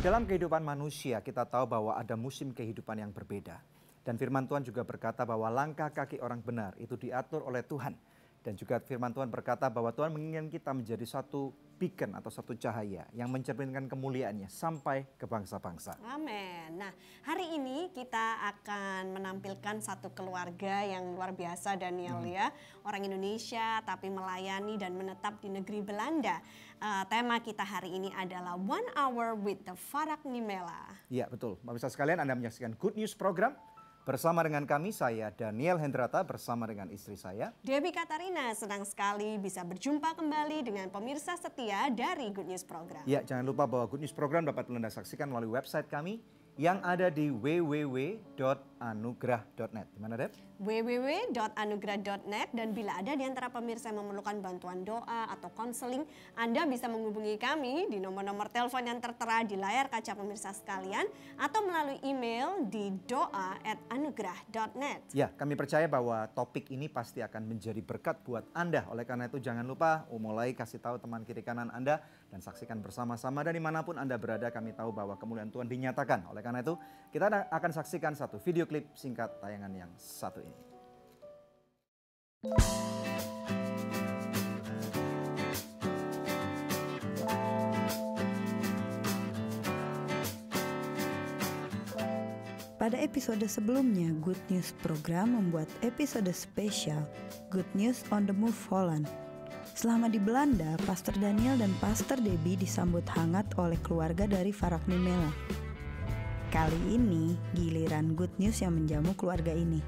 dalam kehidupan manusia kita tahu bahwa ada musim kehidupan yang berbeda. Dan firman Tuhan juga berkata bahwa langkah kaki orang benar itu diatur oleh Tuhan. Dan juga firman Tuhan berkata bahwa Tuhan menginginkan kita menjadi satu beacon atau satu cahaya yang mencerminkan kemuliaannya sampai ke bangsa-bangsa. Amin. Nah, hari ini kita akan menampilkan satu keluarga yang luar biasa, Daniel ya. Orang Indonesia tapi melayani dan menetap di negeri Belanda. Tema kita hari ini adalah One Hour with the Farak Nimela. Iya betul, pemirsa sekalian, Anda menyaksikan Good News Program. Bersama dengan kami, saya Daniel Hendrata bersama dengan istri saya Debbie Katarina. Senang sekali bisa berjumpa kembali dengan pemirsa setia dari Good News Program. Ya, jangan lupa bahwa Good News Program dapat Anda saksikan melalui website kami yang ada di www.anugrah.net. Gimana, Deb? www.anugrah.net. Dan bila ada di antara pemirsa yang memerlukan bantuan doa atau konseling, Anda bisa menghubungi kami di nomor-nomor telepon yang tertera di layar kaca pemirsa sekalian atau melalui email di doa@anugrah.net. Ya, kami percaya bahwa topik ini pasti akan menjadi berkat buat Anda. Oleh karena itu jangan lupa mulai kasih tahu teman kiri kanan Anda dan saksikan bersama-sama. Dan dimanapun Anda berada, kami tahu bahwa kemuliaan Tuhan dinyatakan. Oleh karena itu kita akan saksikan satu video klip singkat tayangan yang satu ini. Pada episode sebelumnya, Good News Program membuat episode spesial Good News on the Move Holland. Selama di Belanda, Pastor Daniel dan Pastor Debbie disambut hangat oleh keluarga dari Farak Nimela. Kali ini, giliran Good News yang menjamu keluarga ini.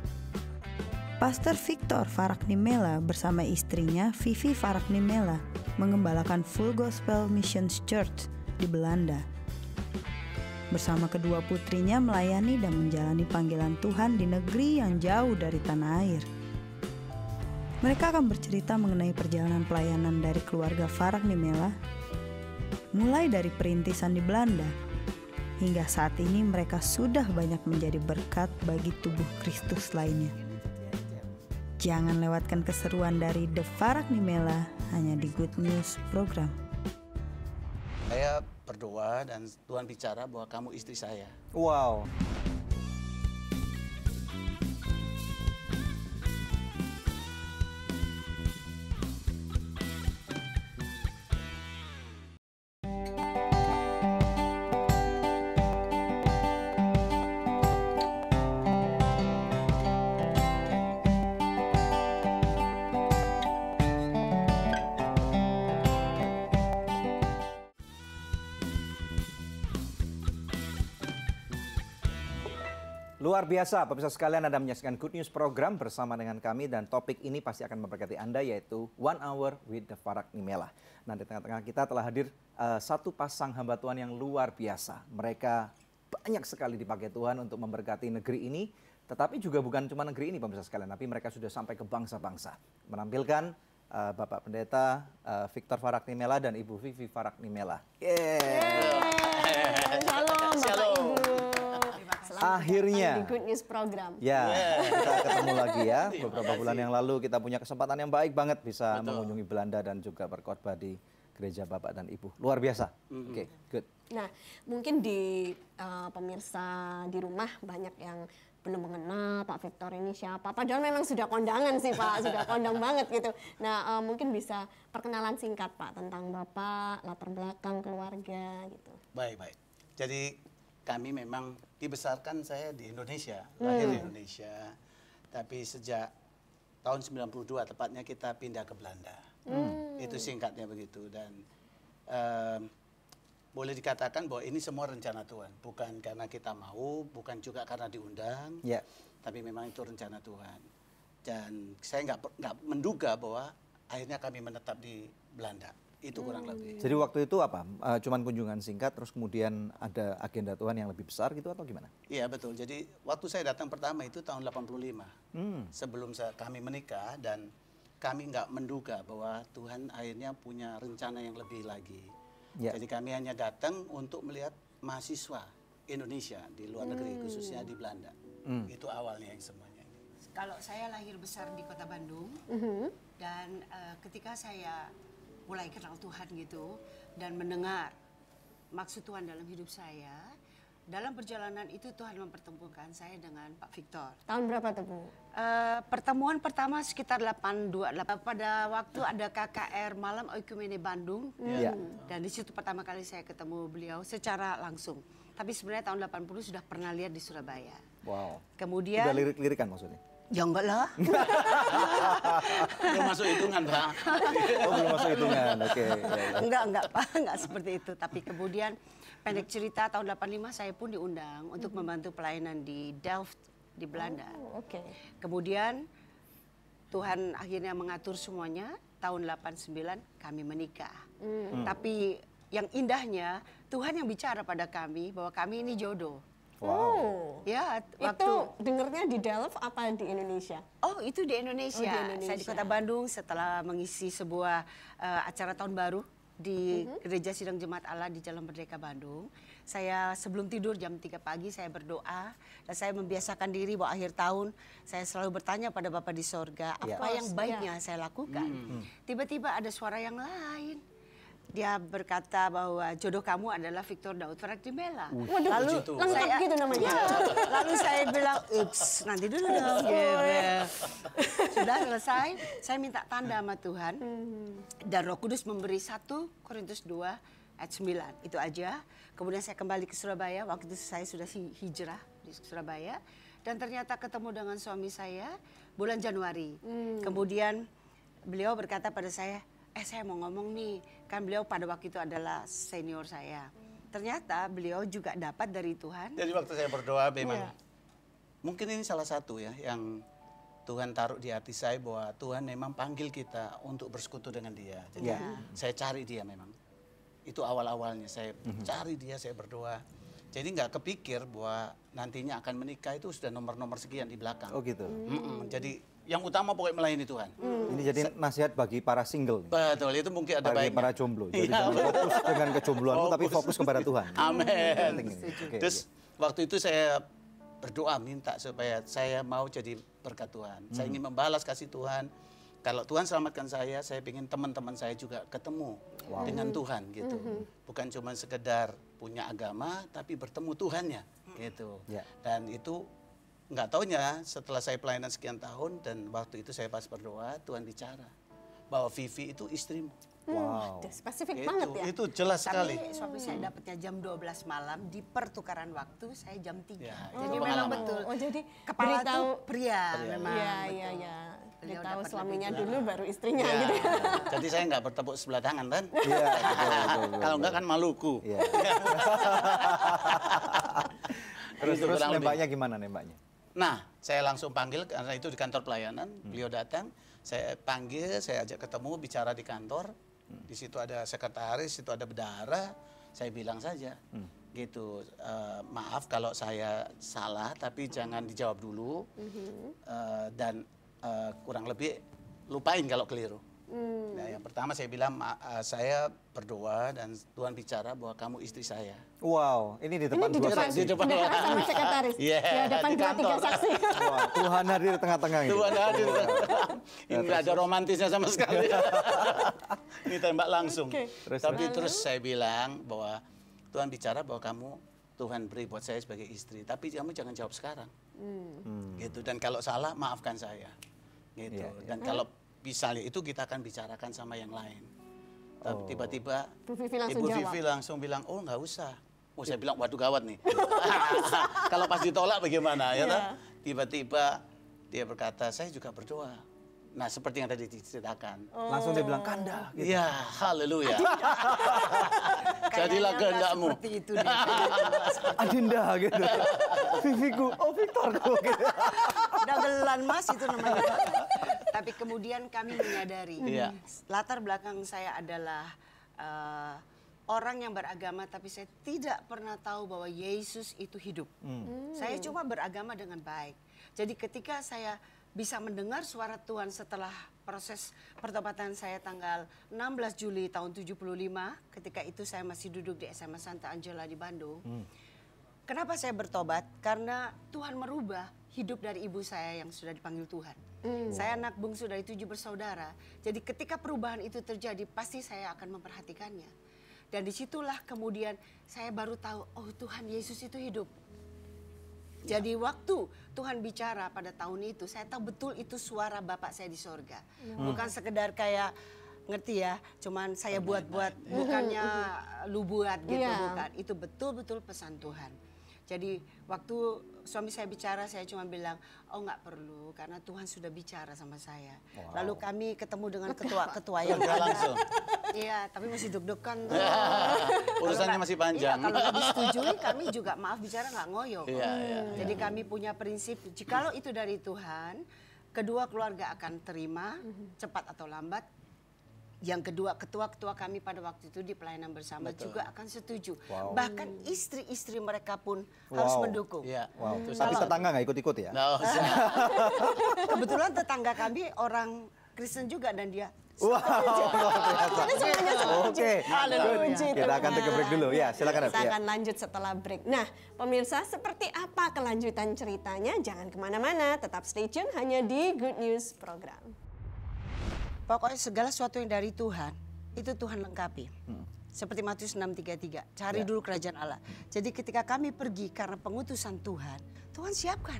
Pastor Victor Farak Nimela bersama istrinya Vivi Farak Nimela mengembalakan Full Gospel Missions Church di Belanda. Bersama kedua putrinya melayani dan menjalani panggilan Tuhan di negeri yang jauh dari tanah air. Mereka akan bercerita mengenai perjalanan pelayanan dari keluarga Farak Nimela, mulai dari perintisan di Belanda, hingga saat ini mereka sudah banyak menjadi berkat bagi tubuh Kristus lainnya. Jangan lewatkan keseruan dari The Farak Nimela hanya di Good News Program. Saya berdoa dan Tuhan bicara bahwa kamu istri saya. Wow. Luar biasa, pemirsa sekalian, Anda menyaksikan Good News Program bersama dengan kami dan topik ini pasti akan memberkati Anda yaitu One Hour with the Farak Nimela. Nah, di tengah-tengah kita telah hadir satu pasang hamba Tuhan yang luar biasa. Mereka banyak sekali dipakai Tuhan untuk memberkati negeri ini, tetapi juga bukan cuma negeri ini pemirsa sekalian, tapi mereka sudah sampai ke bangsa-bangsa. Menampilkan Bapak Pendeta Victor Farak Nimela dan Ibu Vivi Farak Nimela. Shalom Bapak Ibu. Akhirnya di Good News Program. Ya, kita ketemu lagi ya. Beberapa bulan yang lalu kita punya kesempatan yang baik banget bisa mengunjungi Belanda dan juga berkhotbah di gereja Bapak dan Ibu. Luar biasa. Oke, good. Nah, mungkin di pemirsa di rumah banyak yang belum mengenal Pak Victor ini siapa. Padahal memang sudah kondangan sih Pak, sudah kondang banget gitu. Nah, mungkin bisa perkenalan singkat Pak tentang Bapak, latar belakang keluarga gitu. Baik. Jadi kami memang dibesarkan saya di Indonesia, lahir di Indonesia. Tapi sejak tahun 92 tepatnya kita pindah ke Belanda. Itu singkatnya begitu. Dan boleh dikatakan bahwa ini semua rencana Tuhan. Bukan karena kita mau, bukan juga karena diundang. Tapi memang itu rencana Tuhan. Dan saya nggak menduga bahwa akhirnya kami menetap di Belanda. Itu kurang lebih. Jadi waktu itu apa? Cuman kunjungan singkat terus kemudian ada agenda Tuhan yang lebih besar gitu atau gimana? Iya betul. Jadi waktu saya datang pertama itu tahun 85. Sebelum kami menikah dan kami nggak menduga bahwa Tuhan akhirnya punya rencana yang lebih lagi. Jadi kami hanya datang untuk melihat mahasiswa Indonesia di luar negeri, khususnya di Belanda. Itu awalnya yang semuanya. Kalau saya lahir besar di kota Bandung dan ketika saya mulai kenal Tuhan gitu dan mendengar maksud Tuhan dalam hidup saya. Dalam perjalanan itu Tuhan mempertemukan saya dengan Pak Victor. Tahun berapa tuh Bu? Pertemuan pertama sekitar 828. Pada waktu ada KKR Malam Oikumene Bandung. Dan di situ pertama kali saya ketemu beliau secara langsung. Tapi sebenarnya tahun 80 sudah pernah lihat di Surabaya. Wow. Kemudian Udah lirik-lirikan maksudnya? ya enggak lah. Belum masuk hitungan, Pak. Oh, belum masuk hitungan. Oke. Enggak Pak, enggak seperti itu. Tapi kemudian pendek cerita tahun 85 saya pun diundang untuk membantu pelayanan di Delft di Belanda. Oke. Kemudian Tuhan akhirnya mengatur semuanya. Tahun 89 kami menikah. Tapi yang indahnya Tuhan yang bicara pada kami bahwa kami ini jodoh. Wow. Oh. Ya, Itu dengernya di Delft apa di Indonesia? Oh, itu di Indonesia. Oh, di Indonesia. Saya di Kota Bandung setelah mengisi sebuah acara tahun baru di Gereja Sidang Jemaat Allah di Jalan Merdeka Bandung. Saya sebelum tidur jam 3 pagi saya berdoa dan saya membiasakan diri bahwa akhir tahun saya selalu bertanya pada Bapa di sorga apa yang baiknya saya lakukan. Tiba-tiba ada suara yang lain. Dia berkata bahwa jodoh kamu adalah Victor Daud Faraknimela. Lalu lengkap gitu namanya. Lalu saya bilang, ups, nanti dulu dong. Sudah selesai, saya minta tanda sama Tuhan. Dan Roh Kudus memberi 1 Korintus 2 ayat 9. Itu aja. Kemudian saya kembali ke Surabaya. Waktu itu saya sudah hijrah di Surabaya. Dan ternyata ketemu dengan suami saya bulan Januari. Kemudian beliau berkata pada saya, saya mau ngomong nih, kan beliau pada waktu itu adalah senior saya. Ternyata beliau juga dapat dari Tuhan. Jadi waktu saya berdoa memang, mungkin ini salah satu ya yang Tuhan taruh di hati saya bahwa Tuhan memang panggil kita untuk bersekutu dengan Dia. Jadi saya cari Dia memang. Itu awal-awalnya saya cari Dia, saya berdoa. Jadi nggak kepikir bahwa nantinya akan menikah itu sudah nomor-nomor sekian di belakang. Oh gitu. Jadi yang utama pokoknya melayani Tuhan. Ini jadi nasihat bagi para single. Betul, itu mungkin ada Bagi baiknya. para jomblo. Jadi jangan fokus dengan kejombloanmu, tapi fokus kepada Tuhan. Amin. Oke, Terus waktu itu saya berdoa minta supaya saya mau jadi berkat Tuhan. Saya ingin membalas kasih Tuhan. Kalau Tuhan selamatkan saya ingin teman-teman saya juga ketemu dengan Tuhan gitu. Bukan cuma sekedar punya agama, tapi bertemu Tuhannya gitu. Dan itu nggak taunya setelah saya pelayanan sekian tahun dan waktu itu saya pas berdoa, Tuhan bicara bahwa Vivi itu istrimu. Wow. Spesifik banget ya. Itu jelas sekali. Tapi suami saya dapatnya jam 12 malam, di pertukaran waktu saya jam 3. Ya, Jadi itu memang pengalaman. betul. Oh jadi Kepala beritahu tuh pria memang. Iya. Beliau Beritahu dapat suaminya lebih dulu baru istrinya Ya, gitu. jadi saya nggak bertepuk sebelah tangan kan? Iya, betul. Kalau nggak kan Maluku. Iya. Terus Gitu, kurang lebih. nembaknya gimana nembaknya? Nah, saya langsung panggil karena itu di kantor pelayanan. Beliau datang, saya panggil, saya ajak ketemu, bicara di kantor. Di situ ada sekretaris, situ ada bendahara. Saya bilang saja, gitu. Maaf kalau saya salah, tapi jangan dijawab dulu. Dan kurang lebih lupain kalau keliru. Nah, yang pertama saya bilang, saya berdoa dan Tuhan bicara bahwa kamu istri saya. Wow, ini di depan Ini di dua depan, saksi. Di depan bendahara sama sekretaris. Iya, di hadapan di 2-3 kantor. saksi. Wah, Tuhan hadir di tengah-tengah ini. Tuhan hadir. Ini nggak ada romantisnya sama sekali. Ini tembak langsung. Tapi terus saya bilang bahwa Tuhan bicara bahwa kamu Tuhan beri buat saya sebagai istri. Tapi kamu jangan jawab sekarang. Gitu. Dan kalau salah maafkan saya. Gitu. Dan kalau misalnya itu kita akan bicarakan sama yang lain. Tapi tiba-tiba Bu Vivi langsung Ibu jawab. Vivi langsung bilang, oh nggak usah. Oh saya bilang, waduh gawat nih. Kalau pas ditolak bagaimana ya toh? Tiba-tiba dia berkata, saya juga berdoa. Nah seperti yang tadi diceritakan. Langsung dia bilang kanda. Gitu. Iya, haleluya. Jadilah kehendakmu. Seperti itu deh. Adinda gitu. Viviku, oh Victorku gitu. Dagelan Mas itu namanya. Tapi kemudian kami menyadari Iya. latar belakang saya adalah orang yang beragama, tapi saya tidak pernah tahu bahwa Yesus itu hidup. Saya cuma beragama dengan baik. Jadi ketika saya bisa mendengar suara Tuhan setelah proses pertobatan saya tanggal 16 Juli tahun 75, ketika itu saya masih duduk di SMA Santa Angela di Bandung. Kenapa saya bertobat? Karena Tuhan merubah hidup dari ibu saya yang sudah dipanggil Tuhan. Saya anak bungsu dari 7 bersaudara. Jadi ketika perubahan itu terjadi, pasti saya akan memperhatikannya. Dan disitulah kemudian saya baru tahu, oh Tuhan Yesus itu hidup. Jadi waktu Tuhan bicara pada tahun itu, saya tahu betul itu suara Bapak saya di sorga. Bukan sekedar kayak, ngerti ya, cuman saya buat-buat, bukannya lu buat gitu, bukan. Itu betul-betul pesan Tuhan. Jadi waktu suami saya bicara, saya cuma bilang, oh nggak perlu, karena Tuhan sudah bicara sama saya. Lalu kami ketemu dengan ketua-ketua yang langsung. Iya, tapi masih deg-degan. Urusannya masih panjang. Iya, kalau nggak disetujui, kami juga maaf bicara nggak ngoyo. Jadi kami punya prinsip, jikalau itu dari Tuhan, kedua keluarga akan terima, cepat atau lambat. Yang kedua, ketua-ketua kami pada waktu itu di pelayanan bersama juga akan setuju. Bahkan istri-istri mereka pun harus mendukung. Tapi tetangga nggak ikut-ikut ya? Kebetulan tetangga kami orang Kristen juga dan dia. Oke, kita akan take a break dulu. Ya, silakan. Kita akan lanjut setelah break. Nah, pemirsa, seperti apa kelanjutan ceritanya? Jangan kemana-mana, tetap stay tune hanya di Good News Program. Pokoknya segala sesuatu yang dari Tuhan, itu Tuhan lengkapi. Seperti Matius 6:33, cari dulu kerajaan Allah. Jadi ketika kami pergi karena pengutusan Tuhan, Tuhan siapkan.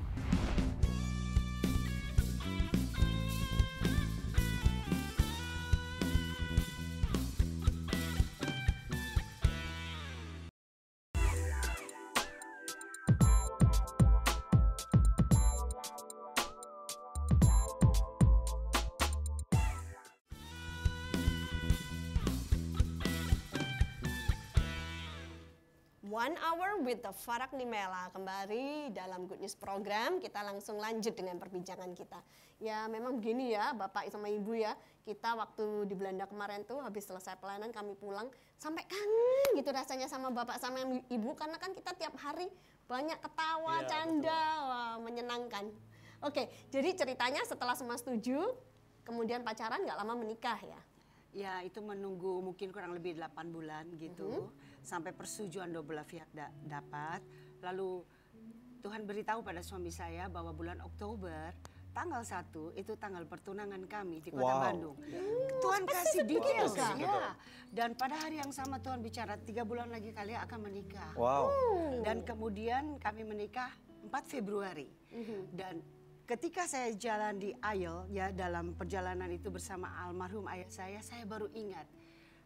One Hour with the Farak Nimela. Kembali dalam Good News Program, kita langsung lanjut dengan perbincangan kita. Ya memang begini ya Bapak sama Ibu ya, kita waktu di Belanda kemarin tuh habis selesai pelayanan kami pulang, sampai kangen gitu rasanya sama Bapak sama Ibu, karena kan kita tiap hari banyak ketawa, canda, wah, menyenangkan. Oke, jadi ceritanya setelah semua setuju, kemudian pacaran nggak lama menikah ya? Ya itu menunggu mungkin kurang lebih 8 bulan gitu. Sampai persetujuan dua belah pihak dapat. Lalu Tuhan beritahu pada suami saya bahwa bulan Oktober tanggal 1 itu tanggal pertunangan kami di Kota Bandung. Tuhan kasih details ya. Dan pada hari yang sama Tuhan bicara 3 bulan lagi kalian akan menikah. Dan kemudian kami menikah 4 Februari. Dan ketika saya jalan di aisle ya dalam perjalanan itu bersama almarhum ayah saya baru ingat.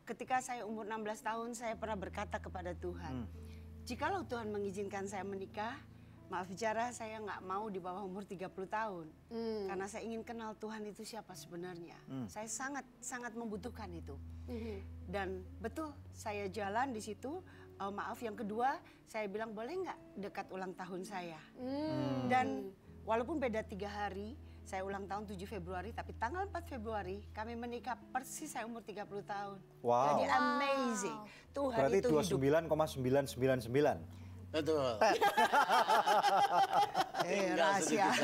Ketika saya umur 16 tahun saya pernah berkata kepada Tuhan, jikalau Tuhan mengizinkan saya menikah, maaf bicara saya nggak mau di bawah umur 30 tahun. Karena saya ingin kenal Tuhan itu siapa sebenarnya. Saya sangat membutuhkan itu. Dan betul saya jalan di situ, maaf yang kedua saya bilang boleh nggak dekat ulang tahun saya. Dan walaupun beda 3 hari, saya ulang tahun 7 Februari, tapi tanggal 4 Februari kami menikah persis saya umur 30 tahun. Jadi amazing. Tuhan berarti itu hidup. 29,999. Betul. Rahasia.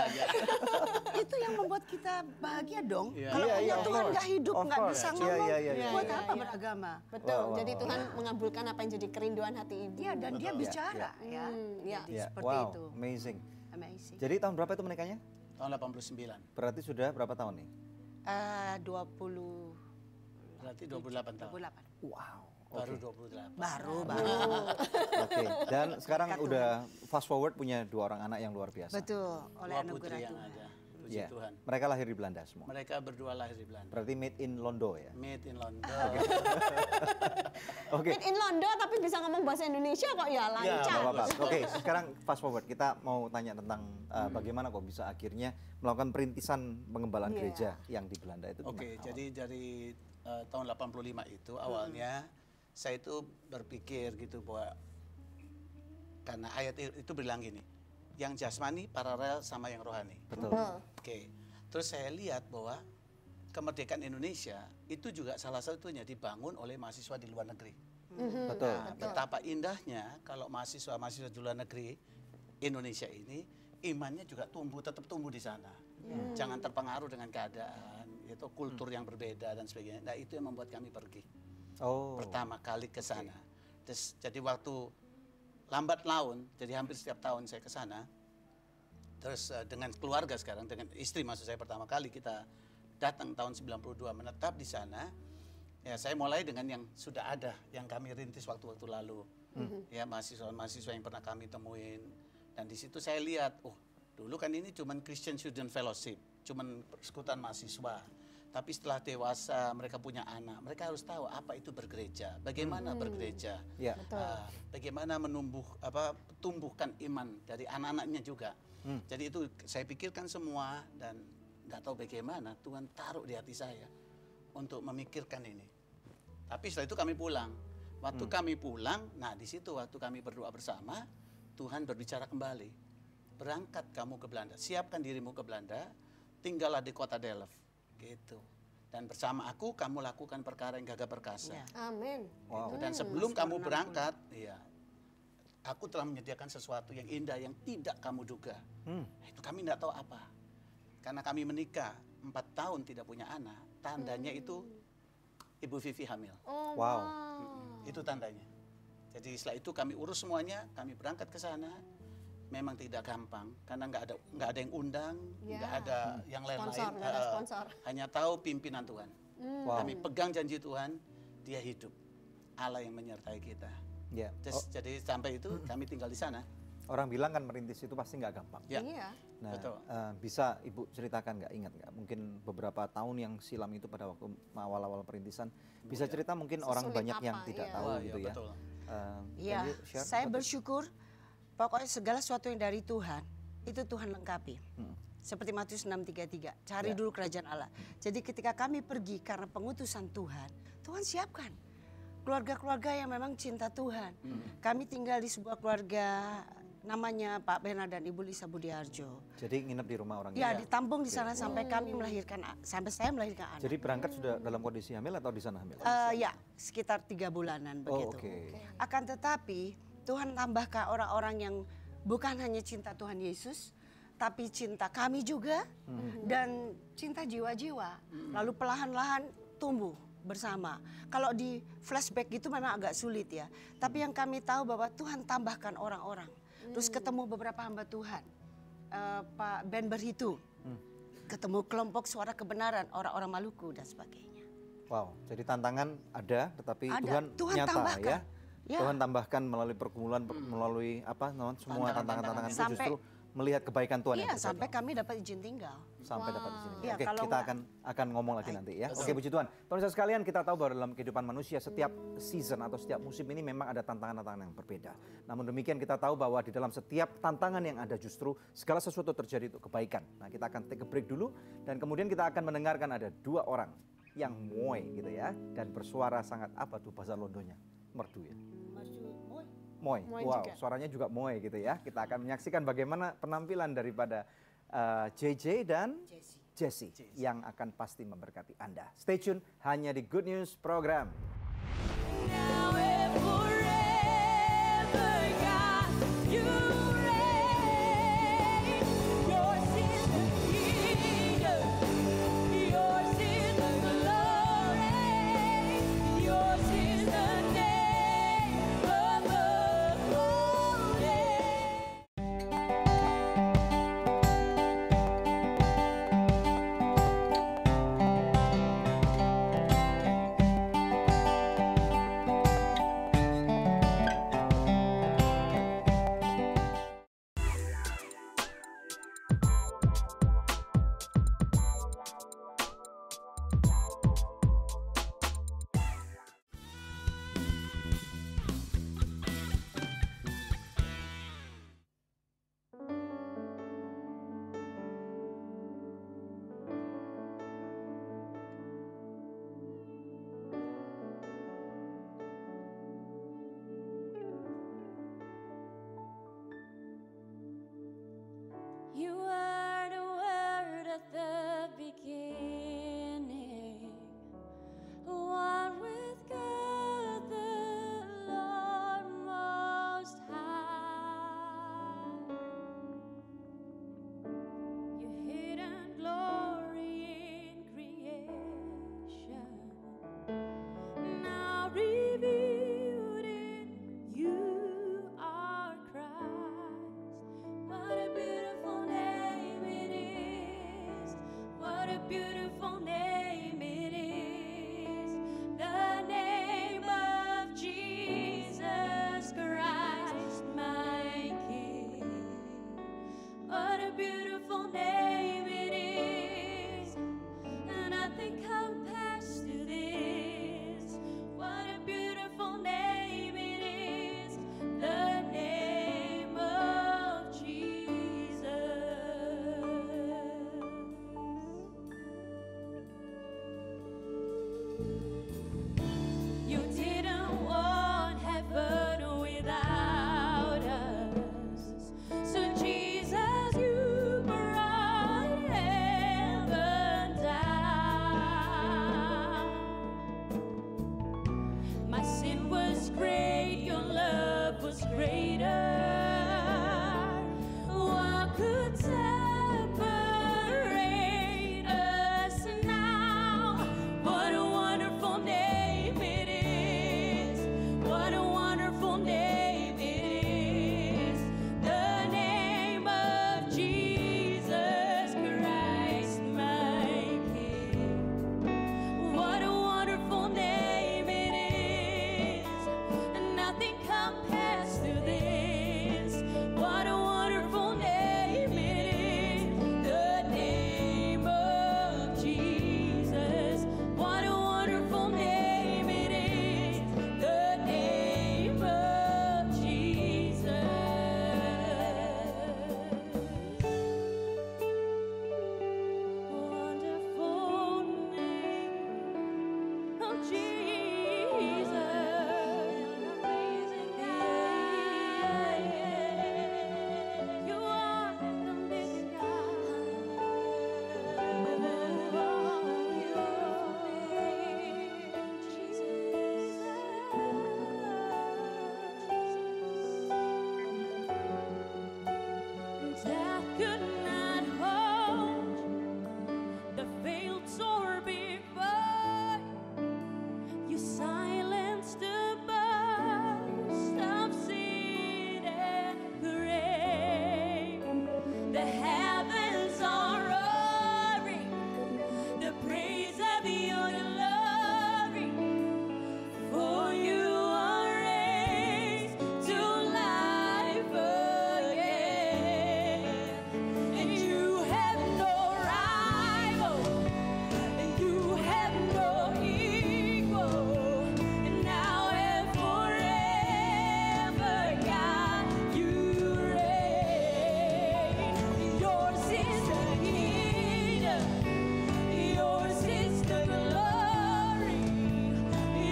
Itu yang membuat kita bahagia dong. Kalau punya Tuhan nggak hidup, nggak bisa ngomong, buat apa beragama? Betul, jadi Tuhan mengabulkan apa yang jadi kerinduan hati Ibu. Iya, dan dia bicara ya. Jadi seperti itu. Amazing. Amazing. Jadi tahun berapa itu menikahnya? Tahun 89. Berarti sudah berapa tahun nih? 20. Berarti 28 tahun. 28. Wow. Baru 28. Baru. Oke. Dan sekarang udah fast forward punya 2 orang anak yang luar biasa. Betul. Oleh 2 anugerah putri yang Tuhan. ada. Puji Tuhan. Mereka lahir di Belanda semua. Mereka berdua lahir di Belanda. Berarti made in Londo ya? Made in London. Oke. Made in Londo tapi bisa ngomong bahasa Indonesia kok ya lancar. Oke, sekarang fast forward. Kita mau tanya tentang bagaimana kok bisa akhirnya melakukan perintisan pengembalaan gereja yang di Belanda itu. Oke, jadi dari tahun 85 itu awalnya saya itu berpikir gitu bahwa karena ayat itu bilang gini, yang jasmani paralel sama yang rohani. Betul. Oke, terus saya lihat bahwa kemerdekaan Indonesia itu juga salah satunya dibangun oleh mahasiswa di luar negeri. Betul. Nah, betapa indahnya kalau mahasiswa di luar negeri Indonesia ini imannya juga tetap tumbuh di sana. Jangan terpengaruh dengan keadaan, itu kultur yang berbeda dan sebagainya. Nah, itu yang membuat kami pergi. Pertama kali ke sana. Terus jadi waktu lambat laun, jadi hampir setiap tahun saya ke sana. Terus dengan keluarga sekarang, dengan istri maksud saya pertama kali kita datang tahun 92 menetap di sana. Ya, saya mulai dengan yang sudah ada, yang kami rintis waktu-waktu lalu. Ya, mahasiswa-mahasiswa yang pernah kami temuin. Dan di situ saya lihat, oh, dulu kan ini cuman Christian Student Fellowship, cuman persekutuan mahasiswa. Tapi setelah dewasa, mereka punya anak, mereka harus tahu apa itu bergereja, bagaimana bergereja, Ya. bagaimana tumbuhkan iman dari anak-anaknya juga. Jadi itu saya pikirkan semua dan nggak tahu bagaimana Tuhan taruh di hati saya untuk memikirkan ini. Tapi setelah itu kami pulang. Waktu kami pulang, nah di situ waktu kami berdoa bersama, Tuhan berbicara kembali. Berangkat kamu ke Belanda, siapkan dirimu ke Belanda, tinggallah di kota Delft, gitu. Dan bersama aku kamu lakukan perkara yang gagah perkasa. Ya. Amin. Wow. Dan sebelum kamu berangkat, iya, aku telah menyediakan sesuatu yang indah yang tidak kamu duga. Itu kami tidak tahu apa. Karena kami menikah 4 tahun tidak punya anak, tandanya itu Ibu Vivi hamil. Oh, Wow. Itu tandanya. Jadi setelah itu kami urus semuanya, kami berangkat ke sana. Memang tidak gampang karena nggak ada yang undang, Ya. nggak ada yang lain-lain. Sponsor, nggak ada sponsor. Hanya tahu pimpinan Tuhan. Wow. Kami pegang janji Tuhan, Dia hidup. Allah yang menyertai kita. Ya. Jadi sampai itu kami tinggal di sana. Orang bilang kan merintis itu pasti nggak gampang. Ya. Iya. Nah, Betul. bisa Ibu ceritakan nggak, ingat nggak? Mungkin beberapa tahun yang silam itu pada waktu awal-awal perintisan, bisa cerita mungkin orang Sesulit banyak yang apa, tidak iya. tahu Wah, gitu iya, ya. betul. Iya, Can you share saya about it? bersyukur pokoknya segala sesuatu yang dari Tuhan itu Tuhan lengkapi. Seperti Matius 6:33, cari dulu kerajaan Allah. Jadi ketika kami pergi karena pengutusan Tuhan, Tuhan siapkan keluarga-keluarga yang memang cinta Tuhan. Kami tinggal di sebuah keluarga namanya Pak Bernard dan Ibu Lisa Budiarjo. Jadi nginep di rumah orang Ya, itu. ditampung di sana sampai kami melahirkan, sampai saya melahirkan anak. Jadi berangkat sudah dalam kondisi hamil atau di sana hamil? Ya, sekitar 3 bulanan Oh, begitu. oke. Akan tetapi Tuhan tambahkan orang-orang yang bukan hanya cinta Tuhan Yesus, tapi cinta kami juga dan cinta jiwa-jiwa. Lalu perlahan-lahan tumbuh bersama. Kalau di flashback gitu memang agak sulit ya. Tapi yang kami tahu bahwa Tuhan tambahkan orang-orang. Terus ketemu beberapa hamba Tuhan, Pak Ben Berhitu, ketemu kelompok suara kebenaran orang-orang Maluku dan sebagainya. Wow, jadi tantangan ada, tetapi Ada. Tuhan nyata tambahkan. ya. Tuhan tambahkan melalui pergumulan, melalui apa, semua tantangan-tantangan itu Sampai- justru melihat kebaikan Tuhan yang Iya, terjadi. sampai kami dapat izin tinggal. Sampai dapat di sini. Iya, Oke, kalau kita enggak- akan ngomong lagi nanti ya. Oke, puji Tuhan. Pemirsa sekalian, kita tahu bahwa dalam kehidupan manusia setiap season atau setiap musim ini memang ada tantangan-tantangan yang berbeda. Namun demikian kita tahu bahwa di dalam setiap tantangan yang ada justru segala sesuatu terjadi untuk kebaikan. Nah, kita akan take a break dulu dan kemudian kita akan mendengarkan ada 2 orang yang moy gitu ya dan bersuara sangat apa tuh bahasa Londonya? Merdu ya. Moy. Moy Wow, juga. suaranya juga moy gitu ya. Kita akan menyaksikan bagaimana penampilan daripada JJ dan Jesse yang akan pasti memberkati Anda. Stay tune hanya di Good News Program. Now and forever, God, you reign. Yours is the kingdom, yours is the glory, yours is the name above all names. beautiful name it is. Nothing compares to this. What a beautiful name it is. The name of Jesus. You didn't want heaven without us. So Jesus, you brought heaven down. My sin was great, your love was greater. What could separate us now? What a wonderful name it is. What a wonderful name it is. The name of Jesus Christ, my King. What a wonderful name it is. Nothing compares to this. What a wonderful name it is. The name of Jesus. What a wonderful name it is. The name of Jesus. Wonderful name of Jesus. You are the living God. Death could not hold the veil tore before. You silenced the boast of sin and grave. The heavens are roaring the praise of your glory. For you are raised to life again, and you have no rival, and you have no equal, and now and forever, God, you reign. Yours is the kingdom, yours is the glory,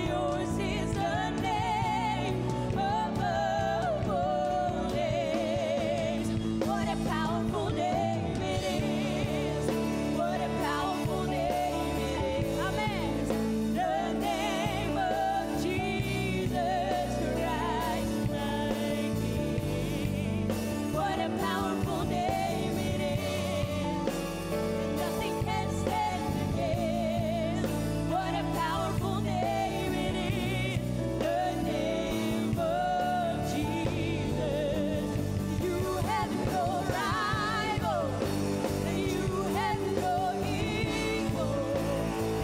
yours is the name above all names. What a powerful name it is. What a powerful name it is. Amen. The name of Jesus Christ, my King. What a powerful name it is. Nothing can stand against. What a powerful name it is. The name of Jesus. You have no rival. You have no equal.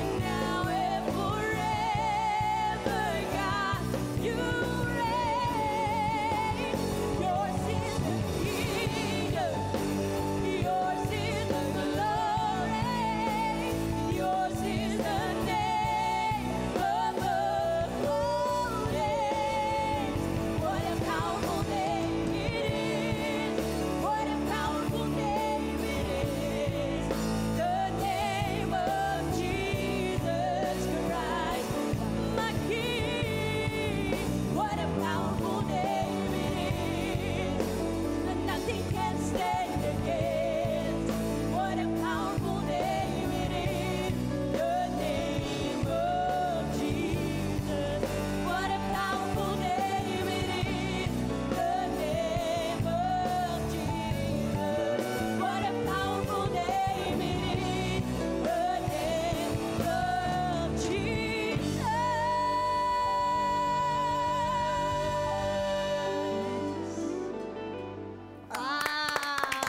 And now and forever, God, you reign. Yours is the kingdom. Yours is the glory. Yours is the name above all names. What a powerful name it is. What a powerful name it is. The name of Jesus Christ, my King. What a powerful name it is. Nothing can stand against. What a powerful name it is. The name of Jesus. What a powerful name it is. The name of Jesus. What a powerful name it is. The name of Jesus.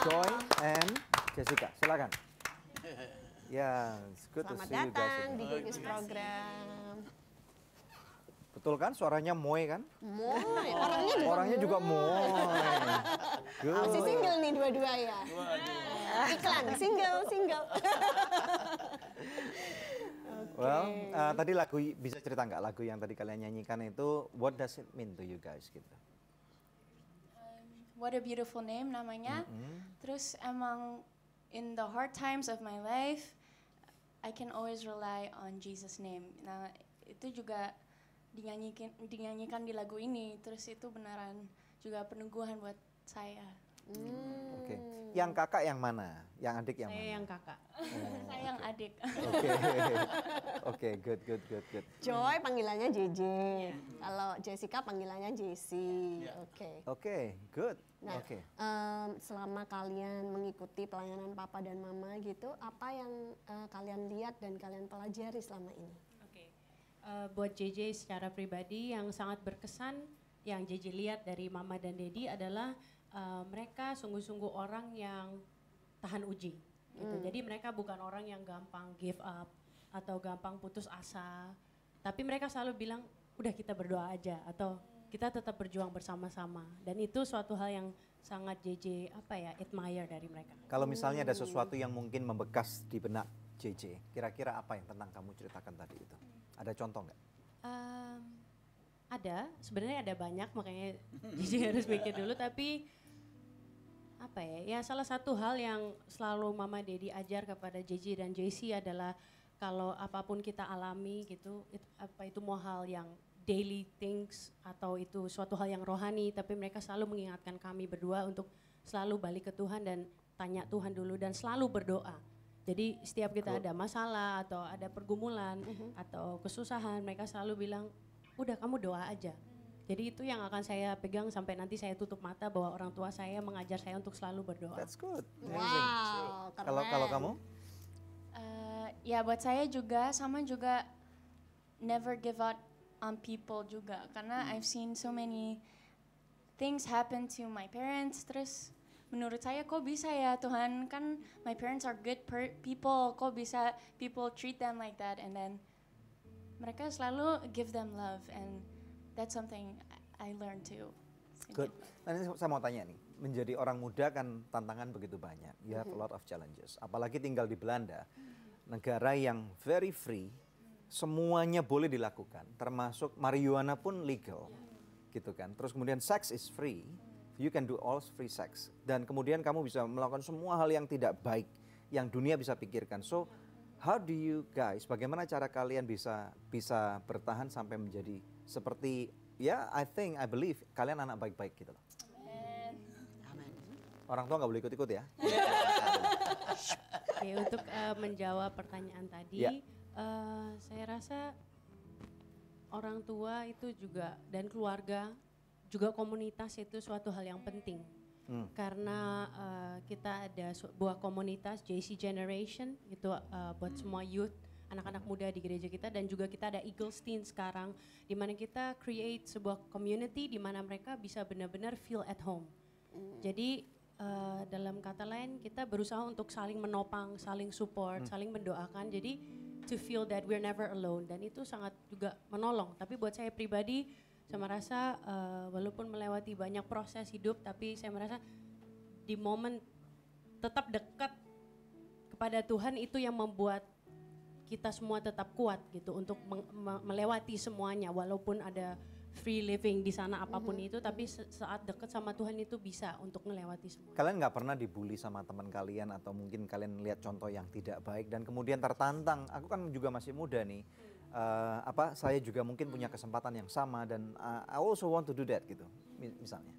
Joy and Jessica, silakan. Ya, it's good to Selamat see you guys. datang di again. Good News Program. Betul kan suaranya moe kan? Moy, orangnya juga Orangnya juga moe. Masih single nih dua-dua ya. Iklan, single. Well, tadi lagu, bisa cerita nggak lagu yang tadi kalian nyanyikan itu, what does it mean to you guys gitu? What a Beautiful Name namanya. Terus emang in the hard times of my life, I can always rely on Jesus' name. Nah itu juga dinyanyikan di lagu ini. Terus itu beneran juga peneguhan buat saya. Oke. Yang kakak yang mana? Yang adik yang Saya mana? yang kakak. Saya yang adik. Oke, good. Joy panggilannya JJ. Kalau Jessica panggilannya Jessie. Oke. Good. Nah, selama kalian mengikuti pelayanan Papa dan Mama gitu, apa yang kalian lihat dan kalian pelajari selama ini? Buat JJ secara pribadi yang sangat berkesan, yang JJ lihat dari Mama dan Daddy adalah mereka sungguh-sungguh orang yang tahan uji. Gitu. Jadi mereka bukan orang yang gampang give up atau gampang putus asa. Tapi mereka selalu bilang, udah kita berdoa aja atau kita tetap berjuang bersama-sama. Dan itu suatu hal yang sangat JJ admire dari mereka. Kalau misalnya ada sesuatu yang mungkin membekas di benak JJ, kira-kira apa yang tentang kamu ceritakan tadi itu? Ada contoh nggak? Ada, sebenarnya ada banyak, makanya JJ harus mikir dulu. Tapi salah satu hal yang selalu Mama Daddy ajar kepada JJ dan JC adalah kalau apapun kita alami gitu, itu mau hal yang daily things atau itu suatu hal yang rohani, tapi mereka selalu mengingatkan kami berdua untuk selalu balik ke Tuhan dan tanya Tuhan dulu dan selalu berdoa. Jadi setiap kita ada masalah atau ada pergumulan atau kesusahan, mereka selalu bilang, udah kamu doa aja. Jadi itu yang akan saya pegang sampai nanti saya tutup mata, bahwa orang tua saya mengajar saya untuk selalu berdoa. That's good. Wow, keren. Kalau kamu? Ya buat saya juga sama juga never give up on people juga, karena I've seen so many things happen to my parents. Terus menurut saya kok bisa ya Tuhan, kan my parents are good people, kok bisa people treat them like that, and then mereka selalu give them love, and that's something I learned too. Good. Nanti saya mau tanya nih, menjadi orang muda kan tantangan begitu banyak. You have a lot of challenges. Apalagi tinggal di Belanda, negara yang very free, semuanya boleh dilakukan, termasuk marijuana pun legal, gitu kan. Terus kemudian sex is free, you can do all free sex. Dan kemudian kamu bisa melakukan semua hal yang tidak baik, yang dunia bisa pikirkan. So, how do you guys, bagaimana cara kalian bisa bertahan sampai menjadi seperti, I believe kalian anak baik-baik gitu loh. Amin. Orang tua nggak boleh ikut-ikut ya. Oke, untuk menjawab pertanyaan tadi, saya rasa orang tua itu juga dan keluarga, juga komunitas itu suatu hal yang penting. Karena kita ada sebuah komunitas JC Generation itu buat semua youth, anak-anak muda di gereja kita, dan juga kita ada Eagles Teen sekarang, di mana kita create sebuah community di mana mereka bisa benar-benar feel at home. Jadi dalam kata lain kita berusaha untuk saling menopang, saling support, saling mendoakan. Jadi to feel that we're never alone, dan itu sangat juga menolong. Tapi buat saya pribadi, saya merasa walaupun melewati banyak proses hidup, tapi saya merasa di momen tetap dekat kepada Tuhan itu yang membuat kita semua tetap kuat gitu untuk melewati semuanya, walaupun ada free living di sana apapun itu, tapi saat dekat sama Tuhan itu bisa untuk melewati semua. Kalian nggak pernah dibully sama teman kalian, atau mungkin kalian lihat contoh yang tidak baik dan kemudian tertantang? Aku kan juga masih muda nih, saya juga mungkin punya kesempatan yang sama dan I also want to do that gitu, misalnya.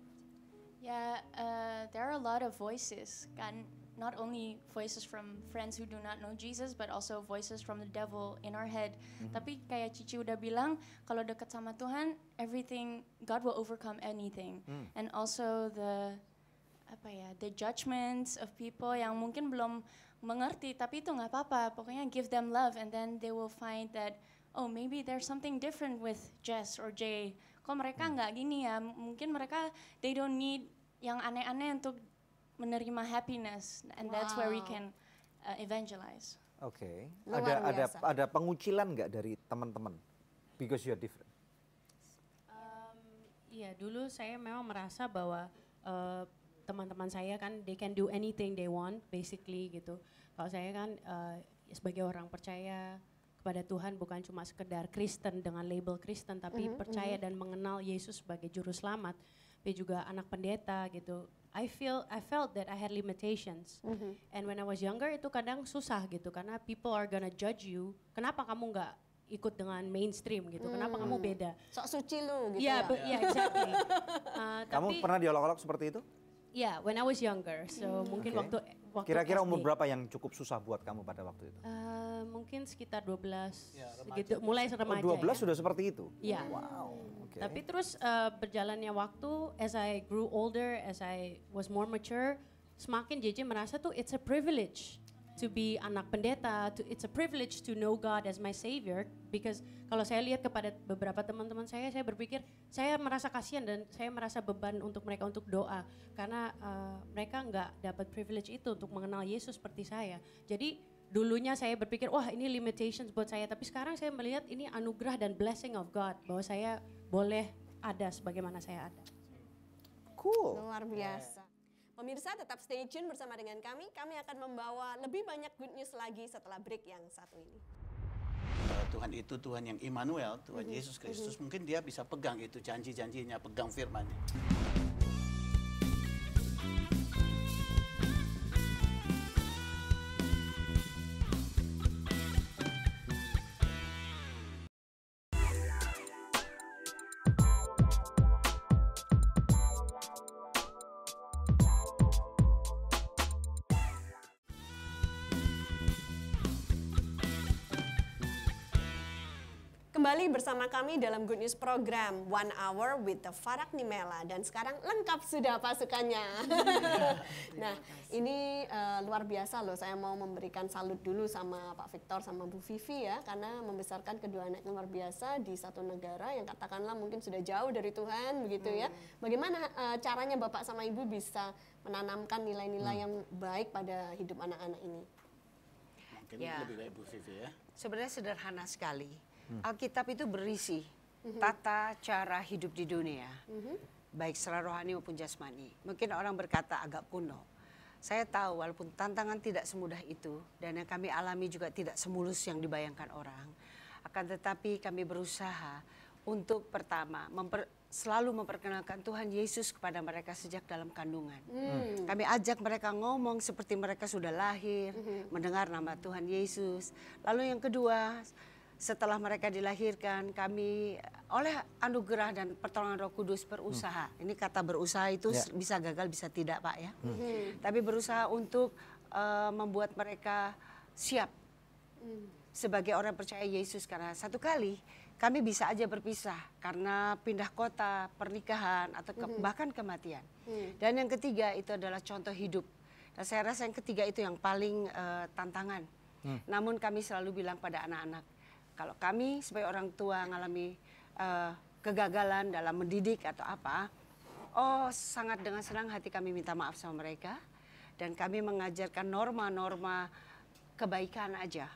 There are a lot of voices, kan? Not only voices from friends who do not know Jesus, but also voices from the devil in our head. Tapi kayak Cici udah bilang, kalau dekat sama Tuhan, everything, God will overcome anything. And also the judgments of people yang mungkin belum mengerti, tapi itu nggak apa-apa. Pokoknya give them love, and then they will find that, oh maybe there's something different with Jess or Jay. Kok mereka nggak gini ya? Mungkin mereka, they don't need yang aneh-aneh untuk menerima happiness, and that's where we can evangelize. Oke. Luar biasa. Ada pengucilan nggak dari teman-teman? Because you're different. Iya, dulu saya memang merasa bahwa teman-teman saya kan they can do anything they want basically gitu. Kalau saya kan sebagai orang percaya kepada Tuhan bukan cuma sekedar Kristen dengan label Kristen, tapi percaya dan mengenal Yesus sebagai juru selamat. Tapi juga anak pendeta gitu. I felt that I had limitations. And when I was younger itu kadang susah gitu karena people are gonna judge you. Kenapa kamu nggak ikut dengan mainstream gitu? Kenapa kamu beda? Sok suci lu gitu Yeah, ya. Exactly. Kamu pernah diolok-olok seperti itu? Yeah, when I was younger. So mungkin Oke. waktu Kira-kira SD. umur berapa yang cukup susah buat kamu pada waktu itu? Mungkin sekitar 12 Ya, remaja. gitu, mulai remaja. 12 ya. sudah seperti itu? Iya. Wow, oke. Tapi terus berjalannya waktu, as I grew older, as I was more mature, semakin JJ merasa tuh it's a privilege to be anak pendeta, it's a privilege to know God as my savior. Because kalau saya lihat kepada beberapa teman-teman saya berpikir saya merasa kasihan dan saya merasa beban untuk mereka untuk doa karena mereka nggak dapat privilege itu untuk mengenal Yesus seperti saya. Jadi dulunya saya berpikir wah ini limitations buat saya, tapi sekarang saya melihat ini anugerah dan blessing of God bahwa saya boleh ada sebagaimana saya ada. Cool. Luar biasa. Pemirsa tetap stay tune bersama dengan kami. Kami akan membawa lebih banyak good news lagi setelah break yang satu ini. Tuhan itu Tuhan yang Immanuel, Tuhan Yesus Kristus. Mungkin dia bisa pegang itu janji-janjinya, pegang firman-Nya. Kembali bersama kami dalam Good News Program One Hour with the Farak Nimela. Dan sekarang lengkap sudah pasukannya. Nah ini luar biasa loh. Saya mau memberikan salut dulu sama Pak Victor sama Bu Vivi ya. Karena membesarkan kedua anak luar biasa di satu negara yang katakanlah mungkin sudah jauh dari Tuhan begitu ya. Bagaimana caranya Bapak sama Ibu bisa menanamkan nilai-nilai yang baik pada hidup anak-anak ini? Mungkin Ya. lebih baik Bu Vivi ya. Sebenarnya sederhana sekali. Alkitab itu berisi tata cara hidup di dunia, baik secara rohani maupun jasmani. Mungkin orang berkata agak kuno. Saya tahu walaupun tantangan tidak semudah itu dan yang kami alami juga tidak semulus yang dibayangkan orang. Akan tetapi kami berusaha untuk pertama selalu memperkenalkan Tuhan Yesus kepada mereka sejak dalam kandungan. Kami ajak mereka ngomong seperti mereka sudah lahir, mendengar nama Tuhan Yesus. Lalu yang kedua, setelah mereka dilahirkan, kami oleh anugerah dan pertolongan Roh Kudus berusaha. Ini kata berusaha itu bisa gagal, bisa tidak Pak ya. Tapi berusaha untuk membuat mereka siap sebagai orang percaya Yesus. Karena satu kali kami bisa aja berpisah karena pindah kota, pernikahan, atau bahkan kematian. Dan yang ketiga itu adalah contoh hidup. Dan saya rasa yang ketiga itu yang paling tantangan. Namun kami selalu bilang pada anak-anak, kalau kami sebagai orang tua mengalami kegagalan dalam mendidik atau apa, sangat dengan senang hati kami minta maaf sama mereka. Dan kami mengajarkan norma-norma kebaikan aja.